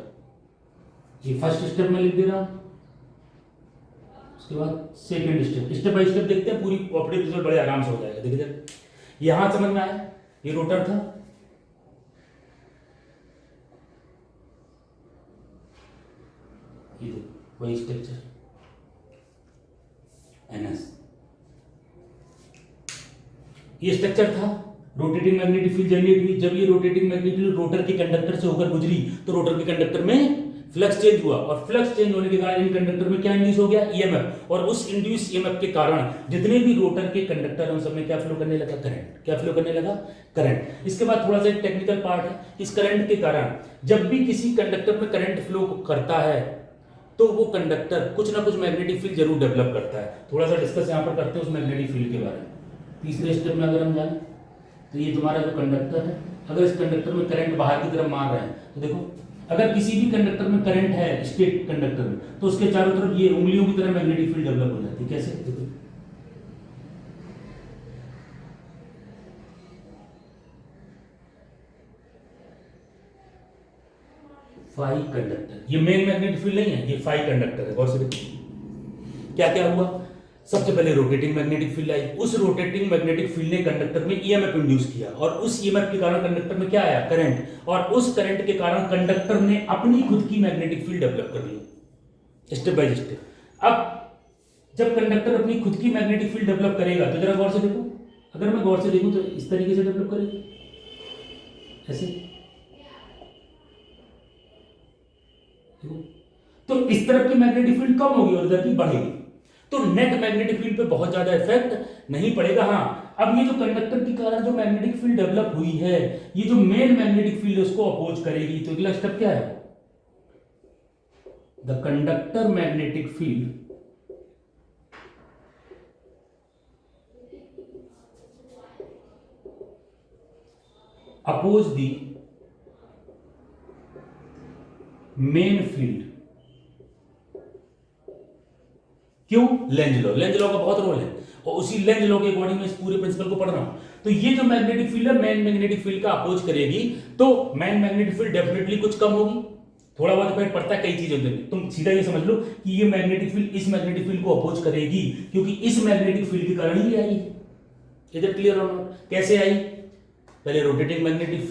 ये फर्स्ट स्टेप में लिख दे रहा हूं, उसके बाद second step, step by step देखते हैं, पूरी ऑपरेटिव रिजल्ट बड़े आराम से हो जाएगा। देखिए यहां समझ में आया, ये रोटर था, ये वही स्ट्रक्चर एनएस, ये स्ट्रक्चर था। रोटेटिंग मैग्नेटिक फील्ड जनरेट हुई, जब ये रोटेटिंग मैग्नेटिक फील्ड रोटर के कंडक्टर से होकर गुजरी तो रोटर के कंडक्टर में फ्लक्स चेंज हुआ, और फ्लक्स चेंज होने के कारण इन कंडक्टर में क्या इंड्यूस हो गया, ईएमएफ। और उस इंड्यूस ईएमएफ के कारण जितने भी रोटर के कंडक्टर हैं उन सब में क्या फ्लो करने लगा, करंट। क्या फ्लो करने लगा, करंट। इसके बाद थोड़ा सा एक टेक्निकल पार्ट है, इस करंट के कारण जब भी किसी कंडक्टर में करंट फ्लो करता है तो वो कंडक्टर कुछ ना कुछ मैग्नेटिक फील्ड जरूर डेवलप करता है। थोड़ा सा डिस्कस यहाँ पर करते हैं उस मैग्नेटिक फील्ड के बारे में। तीसरे स्टेप में अगर हम जाएं तो ये तुम्हारा जो कंडक्टर है, अगर इस कंडक्टर में करंट बाहर की तरफ मार रहे हैं तो देखो, अगर किसी भी कंडक्टर में करंट है, स्टेट कंडक्टर में, तो उसके चारों तरफ ये उंगलियों की तरह मैग्नेटिक फील्ड डेवलप हो जाती है। कैसे, देखो फाई कंडक्टर, ये मेन मैग्नेटिक फील्ड नहीं है, ये फाई कंडक्टर है। गौर से देखो क्या क्या हुआ, सबसे पहले रोटेटिंग मैग्नेटिक फील्ड आई, उस रोटेटिंग मैग्नेटिक फील्ड ने कंडक्टर में ईएमएफ इंड्यूस किया, और उस ईएमएफ के कारण कंडक्टर में क्या आया, करंट, और उस करंट के कारण कंडक्टर ने अपनी खुद की मैग्नेटिक फील्ड डेवलप कर ली, स्टेप बाय स्टेप। अब जब कंडक्टर अपनी खुद की मैग्नेटिक फील्ड डेवलप करेगा तो जरा गौर से देखो, अगर मैं गौर से देखूं तो इस तरीके से डेवलप करेगा, ऐसे। तो इस तरफ की मैग्नेटिक फील्ड कम होगी और इधर की बढ़ेगी, तो नेट मैग्नेटिक फील्ड पे बहुत ज्यादा इफेक्ट नहीं पड़ेगा। हाँ, अब ये जो कंडक्टर के कारण जो मैग्नेटिक फील्ड डेवलप हुई है, ये जो मेन मैग्नेटिक फील्ड है उसको अपोज करेगी। तो अगला स्टेप क्या है, the conductor magnetic field oppose the main field. क्यों, लेंज लॉ, लेंज लॉ का बहुत रोल है, और उसी लेंज लॉ के अकॉर्डिंग मैं इस पूरे प्रिंसिपल को पढ़ रहा हूं। तो ये जो मैग्नेटिक फील्ड है मेन मैग्नेटिक फील्ड का अपोज करेगी, तो मेन मैग्नेटिक फील्ड डेफिनेटली कुछ कम होगी, थोड़ा बहुत इफेक्ट पड़ता है कई चीजों पे। तुम सीधा ये समझ लो कि ये मैग्नेटिक फील्ड इस मैग्नेटिक फील्ड को अपोज करेगी, क्योंकि इस मैग्नेटिक फील्ड के कारण ही आई। इधर क्लियर हो ना, कैसे आई, पहले रोटेटिंग मैग्नेटिक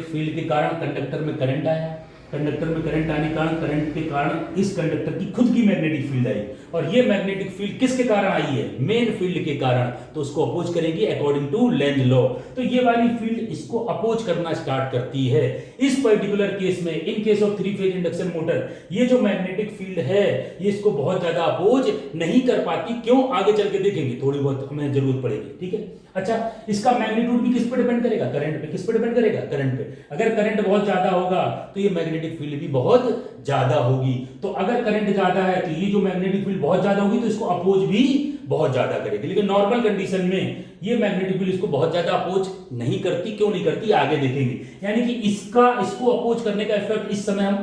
फील्ड के कारण कंडक्टर में करंट आया, कंडक्टर में करंट आने के कारण, करंट के कारण इस कंडक्टर की खुद की मैग्नेटिक फील्ड आई, और ये मैग्नेटिक फील्ड किसके कारण आई है, मेन फील्ड के कारण, तो उसको अपोज करेगी अकॉर्डिंग टू लेंज लॉ। तो ये वाली फील्ड इसको अपोज करना स्टार्ट करती है। इस पर्टिकुलर केस में, in case of 3 phase induction motor, ये जो मैग्नेटिक फील्ड है ये इसको बहुत ज्यादा अपोज नहीं कर पाती। क्यों, आगे चल के देखेंगे, थोड़ी बहुत हमें जरूरत पड़ेगी, ठीक है। अच्छा, इसका मैग्नीट्यूड भी किस पे डिपेंड करेगा, करंट पे। किस पे डिपेंड करेगा, करंट पे। अगर करंट बहुत ज्यादा होगा तो ये मैग्नेटिक फील्ड भी बहुत ज्यादा होगी। तो अगर करंट ज्यादा है तो ये जो मैग्नेटिक फील्ड बहुत ज्यादा होगी तो इसको अपोज भी बहुत ज्यादा करेगी। लेकिन नॉर्मल कंडीशन में ये मैग्नेटिक फील्ड इसको बहुत ज्यादा अपोज नहीं करती। क्यों नहीं करती, आगे देखेंगे। यानी कि इसको अपोज करने का इफेक्ट इस समय हम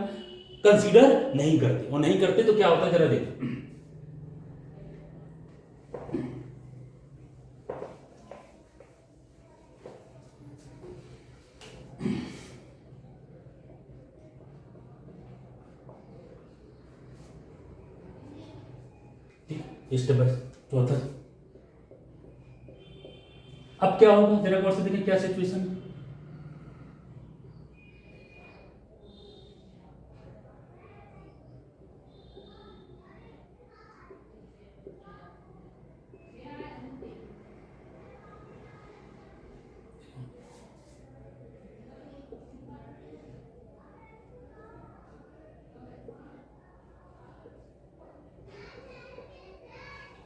कंसीडर नहीं करते, और नहीं करते तो क्या होता है जरा देखो। स्टेप बाय चौथा। अब क्या होगा जरा गौर से देखिए क्या सिचुएशन है।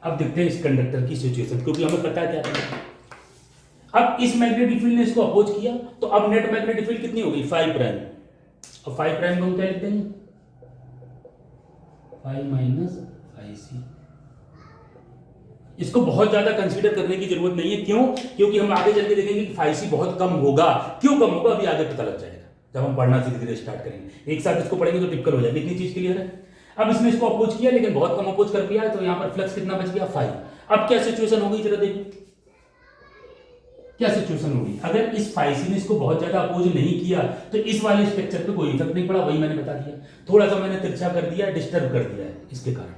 अब देखते हैं इस कंडक्टर की सिचुएशन, क्योंकि हमें पता है क्या है। अब इस मैग्नेटिक फील्ड ने इसको अपोज किया तो अब नेट मैग्नेटिक फील्ड कितनी होगी, 5 प्राइम। और 5 प्राइम को हम क्या लिख देंगे, 5 माइनस IC। इसको बहुत ज्यादा कंसीडर करने की जरूरत नहीं है। क्यों, क्योंकि हम आगे चल के देखेंगे कि 5C बहुत कम होगा। क्यों कम होगा अभी आगे पता लग जाएगा जब हम पढ़ना धीरे धीरे स्टार्ट करेंगे। एक साथ इसको पढ़ेंगे तो टिपिकल हो जाएगी। इतनी चीज क्लियर है। अब इसने इसको अपोज किया लेकिन बहुत कम अपोज कर दिया, तो यहां पर फ्लक्स कितना बच गया, 5। अब क्या सिचुएशन होगी जरा देखिए, क्या सिचुएशन होगी। अगर इस 5C ने इसको बहुत ज्यादा अपोज नहीं किया तो इस वाले स्ट्रक्चर पे कोई इफेक्ट नहीं पड़ा। वही मैंने बता दिया, थोड़ा सा मैंने तिरछा कर दिया, डिस्टर्ब कर दिया है इसके कारण।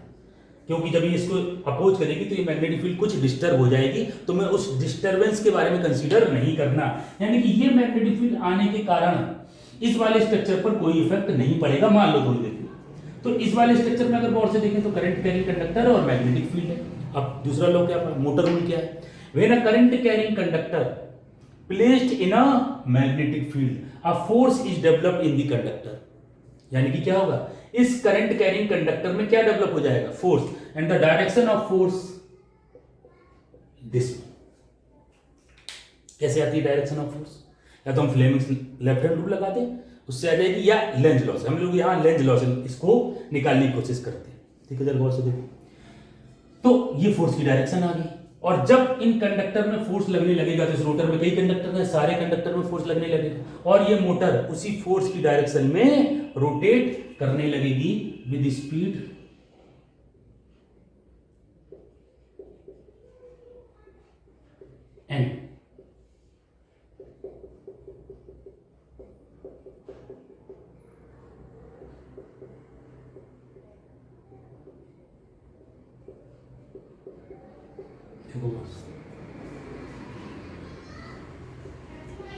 क्योंकि जब ये इसको अपोज करेगी तो ये मैग्नेटिक फील्ड कुछ डिस्टर्ब हो जाएगी, तो मैं उस डिस्टर्बेंस के बारे में कंसीडर नहीं करना। यानी कि ये मैग्नेटिक फील्ड आने के कारण इस वाले स्ट्रक्चर पर कोई इफेक्ट नहीं पड़ेगा। मान लो थोड़ी देर में, तो इस वाले स्ट्रक्चर में अगर गौर से देखें तो करंट कैरिंग कंडक्टर और मैग्नेटिक फील्ड है। अब दूसरा लोग क्या, मोटर रूल क्या है, when a current carrying conductor placed in a magnetic field a force is developed in the conductor. यानी कि क्या होगा, इस करंट कैरिंग कंडक्टर में क्या डेवलप हो जाएगा, force, and the direction of force this. कैसे आती है डायरेक्शन ऑफ फोर्स, या तो हम फ्लेमिंग्स लेफ्ट हैंड रूल लगाते हैं उससे आ जाएगी, या लेंज लॉ से। हम लोग यहां लेंज लॉ से इसको निकालने की कोशिश करते हैं, ठीक है। जरा गौर से देखो, तो ये फोर्स की डायरेक्शन आ गई। और जब इन कंडक्टर में फोर्स लगने लगेगा, तो इस रोटर में कई कंडक्टर हैं, सारे कंडक्टर में फोर्स लगने लगेगा और ये मोटर उसी फोर्स की डायरेक्शन में रोटेट करने लगेगी with speed N.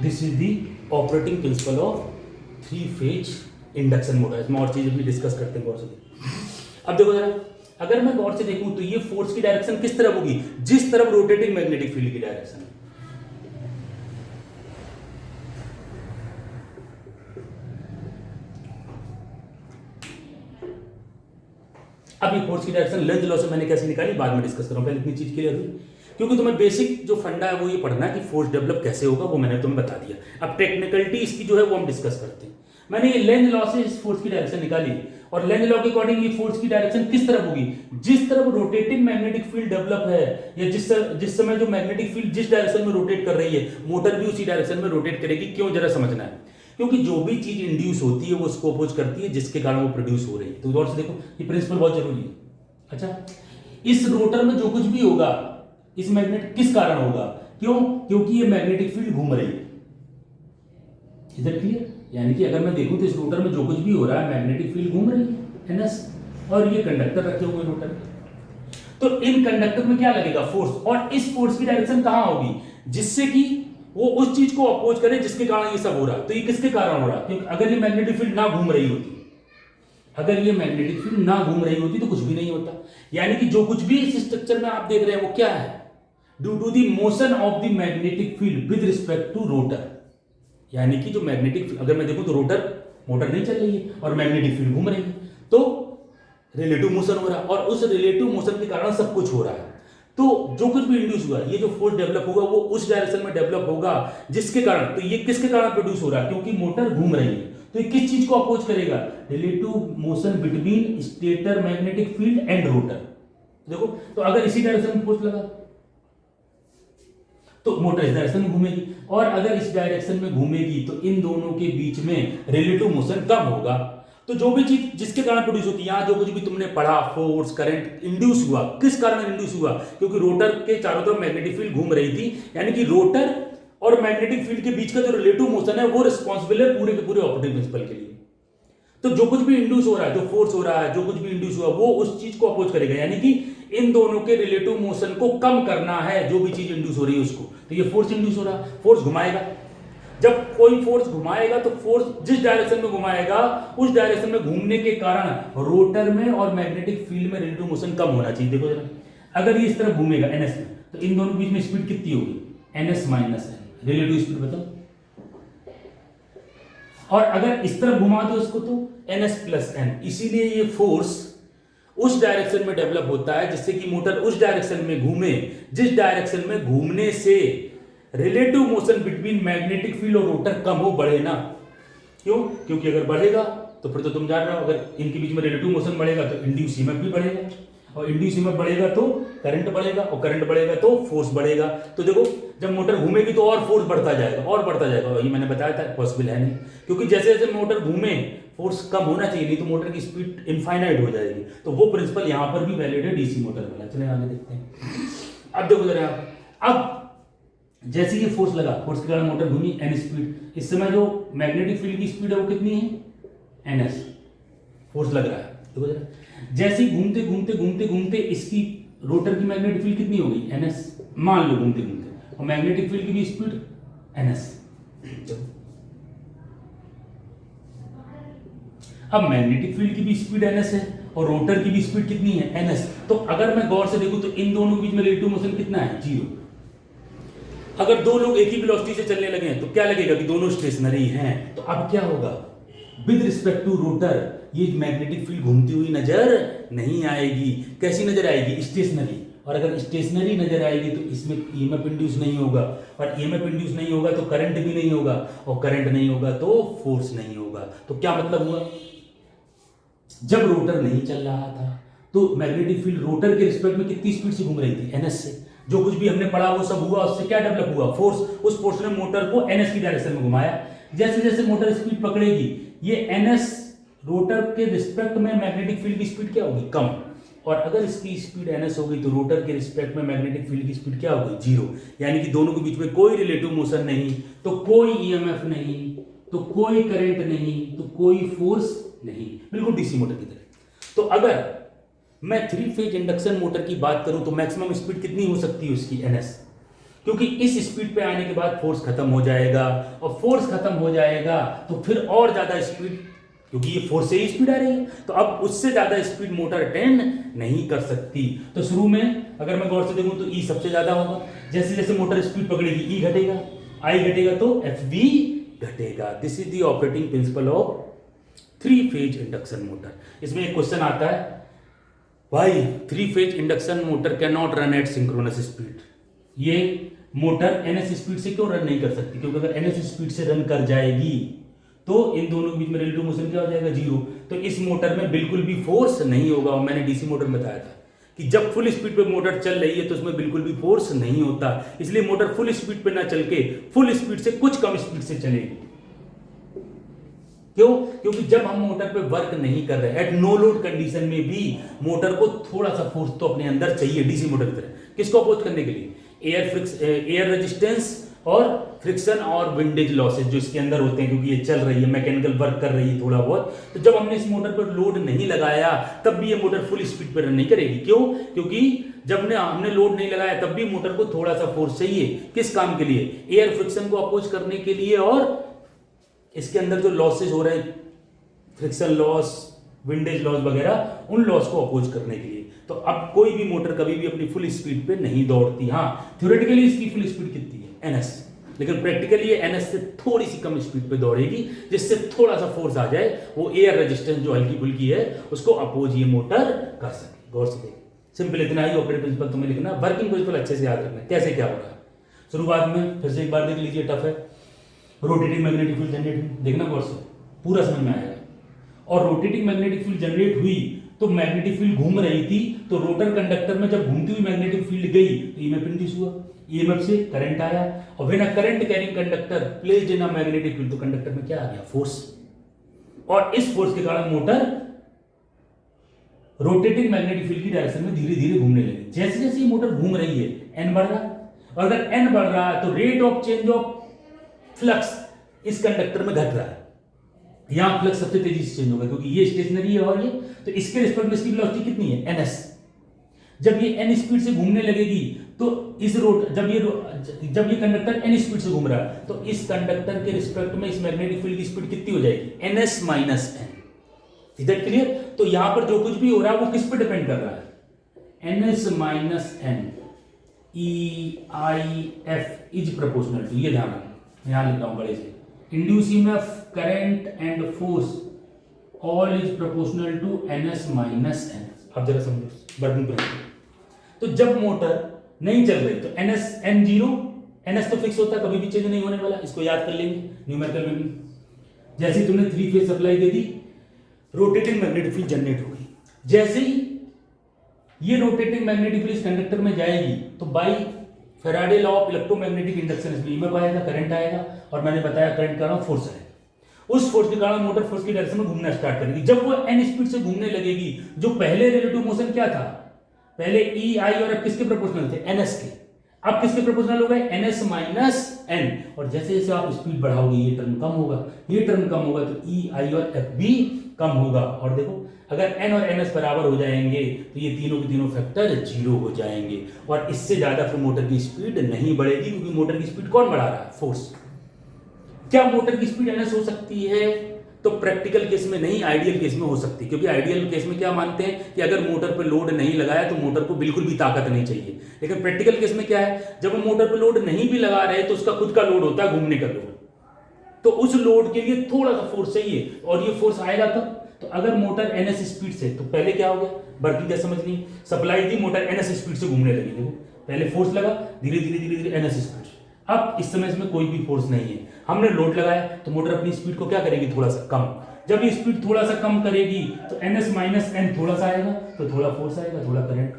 This is the operating principle of 3 phase induction motor. इसमें और चीजें भी डिस्कस करते हैं गौर से। अब देखो जरा, अगर मैं गौर से देखूं तो ये फोर्स की डायरेक्शन किस तरफ होगी, जिस तरफ रोटेटिंग मैग्नेटिक फील्ड की डायरेक्शन। अब ये फोर्स की डायरेक्शन लेंज लॉ से मैंने कैसे निकाली बाद में डिस्कस करूंगा, पहले इतनी चीज क्लियर हुई। क्योंकि तुम्हें बेसिक जो फंडा है वो ये पढ़ना है कि फोर्स डेवलप कैसे होगा, वो मैंने तुम्हें बता दिया। अब टेक्निकलिटी इसकी जो है वो हम डिस्कस करते हैं। मैंने ये लेंज लॉ से इस फोर्स की डायरेक्शन निकाली, और लेंज लॉ के अकॉर्डिंग ये फोर्स की डायरेक्शन किस तरफ होगी, जिस तरफ रोटेटिंग मैग्नेटिक फील्ड डेवलप है, या जिस समय जो मैग्नेटिक फील्ड जिस डायरेक्शन में रोटेट कर रही है, मोटर भी उसी डायरेक्शन में रोटेट करेगी। क्यों, जरा समझना है। क्योंकि जो भी चीज इंड्यूस होती है वो उसको अपोज करती है जिसके कारण वो प्रोड्यूस हो रही है। तो गौर से देखो, ये प्रिंसिपल बहुत जरूरी है। अच्छा, इस रोटर में जो कुछ भी होगा इस मैग्नेट किस कारण होगा, क्यों, क्योंकि ये मैग्नेटिक फील्ड घूम रही है। इधर क्लियर, यानी कि अगर मैं देखूं तो इस रोटर में जो कुछ भी हो रहा है मैग्नेटिक फील्ड घूम रही है NS, और ये कंडक्टर रखे हुए रोटर। तो इन कंडक्टर में क्या लगेगा, फोर्स, और इस फोर्स की डायरेक्शन कहां होगी, जिससे कि वो उस चीज को अपोज करे जिसके कारण ये सब हो रहा है। तो ये किसके कारण हो रहा है, क्योंकि अगर ये मैग्नेटिक फील्ड ना घूम रही होती, अगर ये मैग्नेटिक फील्ड ना घूम रही होती तो कुछ भी नहीं होता। यानी कि जो कुछ भी इस स्ट्रक्चर में आप देख रहे हैं वो क्या है, due to the motion of the magnetic field with respect to rotor. यानी कि जो मैग्नेटिक, अगर मैं देखूं तो रोटर मोटर नहीं चल रही है और मैग्नेटिक फील्ड घूम रही है, तो रिलेटिव मोशन हो रहा है और उस रिलेटिव मोशन के कारण सब कुछ हो रहा है। तो जो कुछ भी इंड्यूस हुआ, ये जो फोर्स डेवलप होगा वो उस डायरेक्शन में डेवलप होगा जिसके कारण, तो ये किसके कारण प्रोड्यूस हो रहा है, क्योंकि मोटर घूम रही है, तो ये किस चीज को अपोज करेगा, relative motion between stator magnetic field and rotor. देखो, तो अगर इसी डायरेक्शन में फोर्स लगा तो मोटर इस डायरेक्शन में घूमेगी, और अगर इस डायरेक्शन में घूमेगी तो इन दोनों के बीच में रिलेटिव मोशन कम होगा। तो जो भी चीज जिसके कारण प्रोड्यूस होती है, यहां जो कुछ भी तुमने पढ़ा, फोर्स करंट इंड्यूस हुआ, किस कारण इंड्यूस हुआ, क्योंकि रोटर के चारों तरफ मैग्नेटिक फील्ड घूम रही थी, यानी कि रोटर और मैग्नेटिक फील्ड के बीच का जो रिलेटिव मोशन है वो रिस्पॉन्सिबल है पूरे के पूरे ऑपरेटिंग प्रिंसिपल के लिए। तो जो कुछ भी इंड्यूस हो रहा है, जो फोर्स हो रहा है, जो कुछ भी इंड्यूस हुआ, वो उस चीज को अपोज करेगा, यानी कि इन दोनों के रिलेटिव मोशन को कम करना है, जो भी चीज इंड्यूस हो रही है उसको। तो ये फोर्स इंड्यूस हो रहा है, फोर्स घुमाएगा, जब कोई फोर्स घुमाएगा तो फोर्स जिस डायरेक्शन में घुमाएगा उस डायरेक्शन में घूमने के कारण रोटर में और मैग्नेटिक फील्ड में रिलेटिव मोशन कम होना चाहिए। देखो जरा, अगर ये इस तरफ घूमेगा एनएस में, तो इन दोनों के बीच में स्पीड कितनी होगी, NS minus N, relative speed बताओ। और अगर इस तरफ घुमा दो इसको तो एनएस प्लस एन। इसीलिए ये फोर्स उस डायरेक्शन में डेवलप होता है जिससे कि मोटर उस डायरेक्शन में घूमे जिस डायरेक्शन में घूमने से relative motion between magnetic field और रोटर कम हो, बढ़े ना। क्यों? क्योंकि अगर बढ़ेगा तो फिर तो तुम जान रहे हो, अगर इनके बीच में रिलेटिव मोशन बढ़ेगा तो इंड्यूस ईएमएफ भी बढ़ेगा, और इंड्यूस ईएमएफ बढ़ेगा तो करंट बढ़ेगा, और करंट बढ़ेगा तो फोर्स बढ़ेगा। तो देखो, जब मोटर घूमेगी तो और फोर्स बढ़ता जाएगा और बढ़ता जाएगा, ये मैंने बताया था पॉसिबल है नहीं, क्योंकि जैसे जैसे मोटर घूमे फोर्स कम होना चाहिए, नहीं तो मोटर की स्पीड इनफाइनाइट हो जाएगी। तो वो प्रिंसिपल यहां पर भी वैलिड है डीसी मोटर वाला। चलिए आगे देखते हैं। अब देखो जरा, अब जैसे ये फोर्स लगा, फोर्स के कारण मोटर घूमी एन स्पीड, इस समय जो मैग्नेटिक फील्ड की स्पीड है वो कितनी है, एनएस, फोर्स लग रहा है। देखो जरा, जैसे ही घूमते घूमते घूमते घूमते इसकी रोटर की मैग्नेटिक फील्ड कितनी हो गई, एनएस, मान लो घूमते घूमते, और मैग्नेटिक फील्ड की भी स्पीड एनएस। अब मैग्नेटिक फील्ड की भी स्पीड एनएस है और रोटर की भी स्पीड कितनी है, एनएस। तो अगर मैं गौर से देखूं तो इन दोनों के बीच में रिलेटिव मोशन कितना है, 0। अगर दो लोग एक ही वेलोसिटी से चलने लगे हैं तो क्या लगेगा कि दोनों स्टेशनरी हैं। तो अब क्या होगा, विद रिस्पेक्ट टू रोटर ये मैग्नेटिक फील्ड घूमती हुई नजर नहीं आएगी। कैसी नजर आएगी, स्टेशनरी। और अगर स्टेशनरी नजर आएगी तो इसमें ईएमएफ इंड्यूस नहीं होगा, और ईएमएफ इंड्यूस नहीं होगा तो करंट भी नहीं होगा, और करंट नहीं होगा तो फोर्स नहीं होगा। तो क्या मतलब हुआ, जब रोटर नहीं चल रहा था तो मैग्नेटिक फील्ड रोटर के रिस्पेक्ट में कितनी स्पीड से घूम रही थी, एनएस से। जो कुछ भी हमने पढ़ा वो सब हुआ, उससे क्या डेवलप हुआ, फोर्स। उस फोर्स ने मोटर को एनएस की डायरेक्शन में घुमाया। जैसे जैसे मोटर स्पीड पकड़ेगी, ये एनएस रोटर के रिस्पेक्ट में मैग्नेटिक फील्ड की स्पीड क्या होगी, कम। और अगर इसकी स्पीड एनएस हो गई तो रोटर के रिस्पेक्ट में मैग्नेटिक फील्ड की स्पीड क्या होगी, 0। यानी कि दोनों के बीच में कोई रिलेटिव मोशन नहीं, तो कोई ईएमएफ नहीं, तो कोई करंट नहीं, तो कोई फोर्स नहीं, बिल्कुल डीसी मोटर की तरह। तो अगर मैं 3 फेज इंडक्शन मोटर की बात करूं तो मैक्सिमम स्पीड कितनी हो सकती है उसकी, एनएस। क्योंकि इस स्पीड पे आने के बाद फोर्स खत्म हो जाएगा, और फोर्स खत्म हो जाएगा तो फिर और ज्यादा स्पीड, क्योंकि ये फोर्स से ही स्पीड आ रही है, तो अब उससे ज्यादा स्पीड मोटर अटेंड नहीं कर सकती। तो शुरू में अगर मैं गौर से देखूं तो ई सबसे ज्यादा होगा, जैसे जैसे मोटर स्पीड पकड़ेगी ई घटेगा, आई घटेगा तो एफ बी घटेगा। This is the operating principle of 3 phase induction motor. इसमें एक क्वेश्चन आता है, भाई 3 phase induction motor can not run at synchronous speed. ये मोटर एनएस स्पीड से क्यों रन नहीं कर सकती, क्योंकि अगर एनएस स्पीड से रन कर जाएगी तो इन दोनों के बीच में रिलेटिव मोशन क्या हो जाएगा, 0। तो इस मोटर में बिल्कुल भी फोर्स नहीं होगा। और मैंने डीसी मोटर में बताया था कि जब फुल स्पीड पे मोटर चल रही है तो उसमें बिल्कुल भी फोर्स नहीं होता, इसलिए मोटर फुल स्पीड पे ना चल के फुल स्पीड से कुछ कम स्पीड से चलेगी। क्यों? क्योंकि जब हम मोटर पे वर्क नहीं कर रहे, एट नो लोड कंडीशन में भी मोटर को थोड़ा सा फोर्स तो अपने अंदर चाहिए, डीसी मोटर की तरह। किसको अपोज करने के लिए, एयर रेजिस्टेंस और फ्रिक्शन और विंडेज लॉसेज जो इसके अंदर होते हैं, क्योंकि ये चल रही है, मैकेनिकल वर्क कर रही है थोड़ा बहुत। तो जब हमने इस मोटर पर लोड नहीं लगाया तब भी ये मोटर फुल स्पीड पर रन नहीं करेगी। क्यों? क्योंकि जब हमने लोड नहीं लगाया तब भी मोटर को थोड़ा सा फोर्स चाहिए। किस काम के लिए, एयर फ्रिक्शन को अपोज करने के लिए, और इसके अंदर जो लॉसेज हो रहे हैं, फ्रिक्शन लॉस, विंडेज लॉस वगैरह, उन लॉस को अपोज करने के लिए। तो अब कोई भी मोटर कभी भी अपनी फुल स्पीड पे नहीं दौड़ती। हाँ, थ्योरेटिकली इसकी फुल स्पीड कितनी है, एनएस। लेकिन प्रैक्टिकली ये NS से थोड़ी सी कम स्पीड पे दौड़ेगी, जिससे थोड़ा सा फोर्स आ जाए, वो एयर रेजिस्टेंस जो हल्की फुल्की है उसको अपोज ये मोटर कर सके। गौर से देखिए, सिंपल इतना ही ऑपरेटिंग प्रिंसिपल तुम्हें लिखना, वर्किंग प्रिंसिपल अच्छे से याद रखना कैसे क्या हो रहा है। शुरुआत में फिर से एक बार देख लीजिए, टफ है। रोटेटिंग मैग्नेटिक फील्ड जनरेट हुई, देखना गौर से, पूरा समझ में आएगा। और रोटेटिंग मैग्नेटिक फील्ड जनरेट हुई तो मैग्नेटिक फील्ड घूम रही थी, तो रोटर कंडक्टर में जब घूमती हुई मैग्नेटिक फील्ड गई तो ईएमएफ इंड्यूस हुआ, ईएमएफ से करंट आया, और when a current carrying conductor placed in a magnetic field, तो कंडक्टर में क्या आ गया, फोर्स। और इस फोर्स के कारण मोटर रोटेटिंग मैग्नेटिक फील्ड की डायरेक्शन में धीरे धीरे घूमने लगी। जैसे जैसे ये मोटर घूम रही है, एन बढ़ रहा, और अगर एन बढ़ रहा है तो rate of change of flux इस कंडक्टर में घट रहा है। यहां फ्लक्स सबसे तेजी से चेंज होगा क्योंकि ये स्टेशनरी है, और ये तो इसके रिस्पेक्ट में इसकी वेलोसिटी कितनी है, ns। जब ये n स्पीड से घूमने लगेगी तो इस रोड जब ये कंडक्टर n स्पीड से घूम रहा है तो इस कंडक्टर के रिस्पेक्ट में इस मैग्नेटिक फील्ड की स्पीड कितनी हो जाएगी, ns minus n। Is that clear? तो यहां पर जो कुछ भी हो रहा है वो किस पे डिपेंड कर रहा है, ns minus n EIF is proportional to, ये ध्यान रखना, यहां लिख रहा हूं बड़े से, induced EMF, current and force all is proportional to ns minus n। अब जरा समझो वर्किंग प्रिंसिपल। तो जब मोटर नहीं चल रही तो ns n जीरो, ns तो फिक्स होता है, कभी भी चेंज नहीं होने वाला, इसको याद कर लेंगे न्यूमेरिकल में भी। जैसे ही तुमने 3 फेज सप्लाई दे दी, रोटेटिंग मैग्नेटिक फील्ड जनरेट हो गई। जैसे ही ये रोटेटिंग मैग्नेटिक फील्ड इस कंडक्टर में जाएगी तो by Faraday law of electromagnetic induction इसमें ईएमएफ आएगा, करंट आएगा, और मैंने बताया करंट का नाम फोर्स है। उस फोर्स के कारण मोटर फोर्स की डायरेक्शन में घूमना स्टार्ट करेगी। जब वो n स्पीड से घूमने लगेगी, जो पहले रिलेटिव मोशन क्या था, पहले E I और F किसके प्रोपोर्शनल थे, ns के, अब किसके प्रोपोर्शनल हो गए, ns माइनस n। और जैसे जैसे आप स्पीड बढ़ाओगे ये टर्म कम होगा, ये टर्म कम होगा तो E I और F भी कम होगा। और देखो अगर n और ns बराबर हो जाएंगे तो ये तीनों के तीनों फैक्टर 0 हो जाएंगे, और इससे ज्यादा फिर मोटर की स्पीड नहीं बढ़ेगी, क्योंकि मोटर की स्पीड कौन बढ़ा रहा है, फोर्स। क्या मोटर की स्पीड ns हो सकती है? तो प्रैक्टिकल केस में नहीं, आइडियल केस में हो सकती है, क्योंकि आइडियल केस में क्या मानते हैं कि अगर मोटर पर लोड नहीं लगाया तो मोटर को बिल्कुल भी ताकत नहीं चाहिए। लेकिन प्रैक्टिकल केस में क्या है, जब हम मोटर पर लोड नहीं भी लगा रहे तो उसका खुद का लोड होता है, घूमने का लोड, तो उस लोड के लिए थोड़ा सा फोर्स चाहिए, और ये फोर्स आएगा कब, तो अगर मोटर ns स्पीड से, तो पहले क्या हो गया, वर्किंग क्या समझनी, सप्लाई दी, मोटर ns स्पीड से घूमने लगी, देखो पहले फोर्स लगा, धीरे धीरे धीरे धीरे ns स्पीड। अब इस समय इसमें कोई भी फोर्स नहीं है, हमने लोड लगाया तो मोटर अपनी स्पीड को क्या करेगी, थोड़ा सा कम। जब ये स्पीड थोड़ा सा कम करेगी तो ns माइनस n थोड़ा सा आएगा, तो थोड़ा फोर्स आएगा, थोड़ा करंट,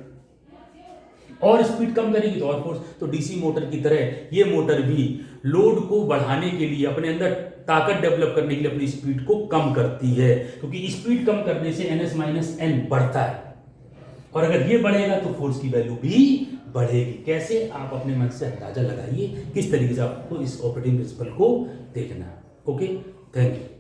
और स्पीड कम करेगी तो और फोर्स। तो डीसी मोटर की तरह ये मोटर भी लोड को बढ़ाने के लिए, अपने अंदर ताकत डेवलप करने के लिए अपनी स्पीड को कम करती है, क्योंकि स्पीड कम करने से ns माइनस n बढ़ता है, और अगर ये बढ़ेगा तो फोर्स की वैल्यू भी बढ़ेगी। कैसे, आप अपने मन से अंदाजा लगाइए किस तरीके से आपको इस ऑपरेटिंग प्रिंसिपल को देखना। Okay, thank you.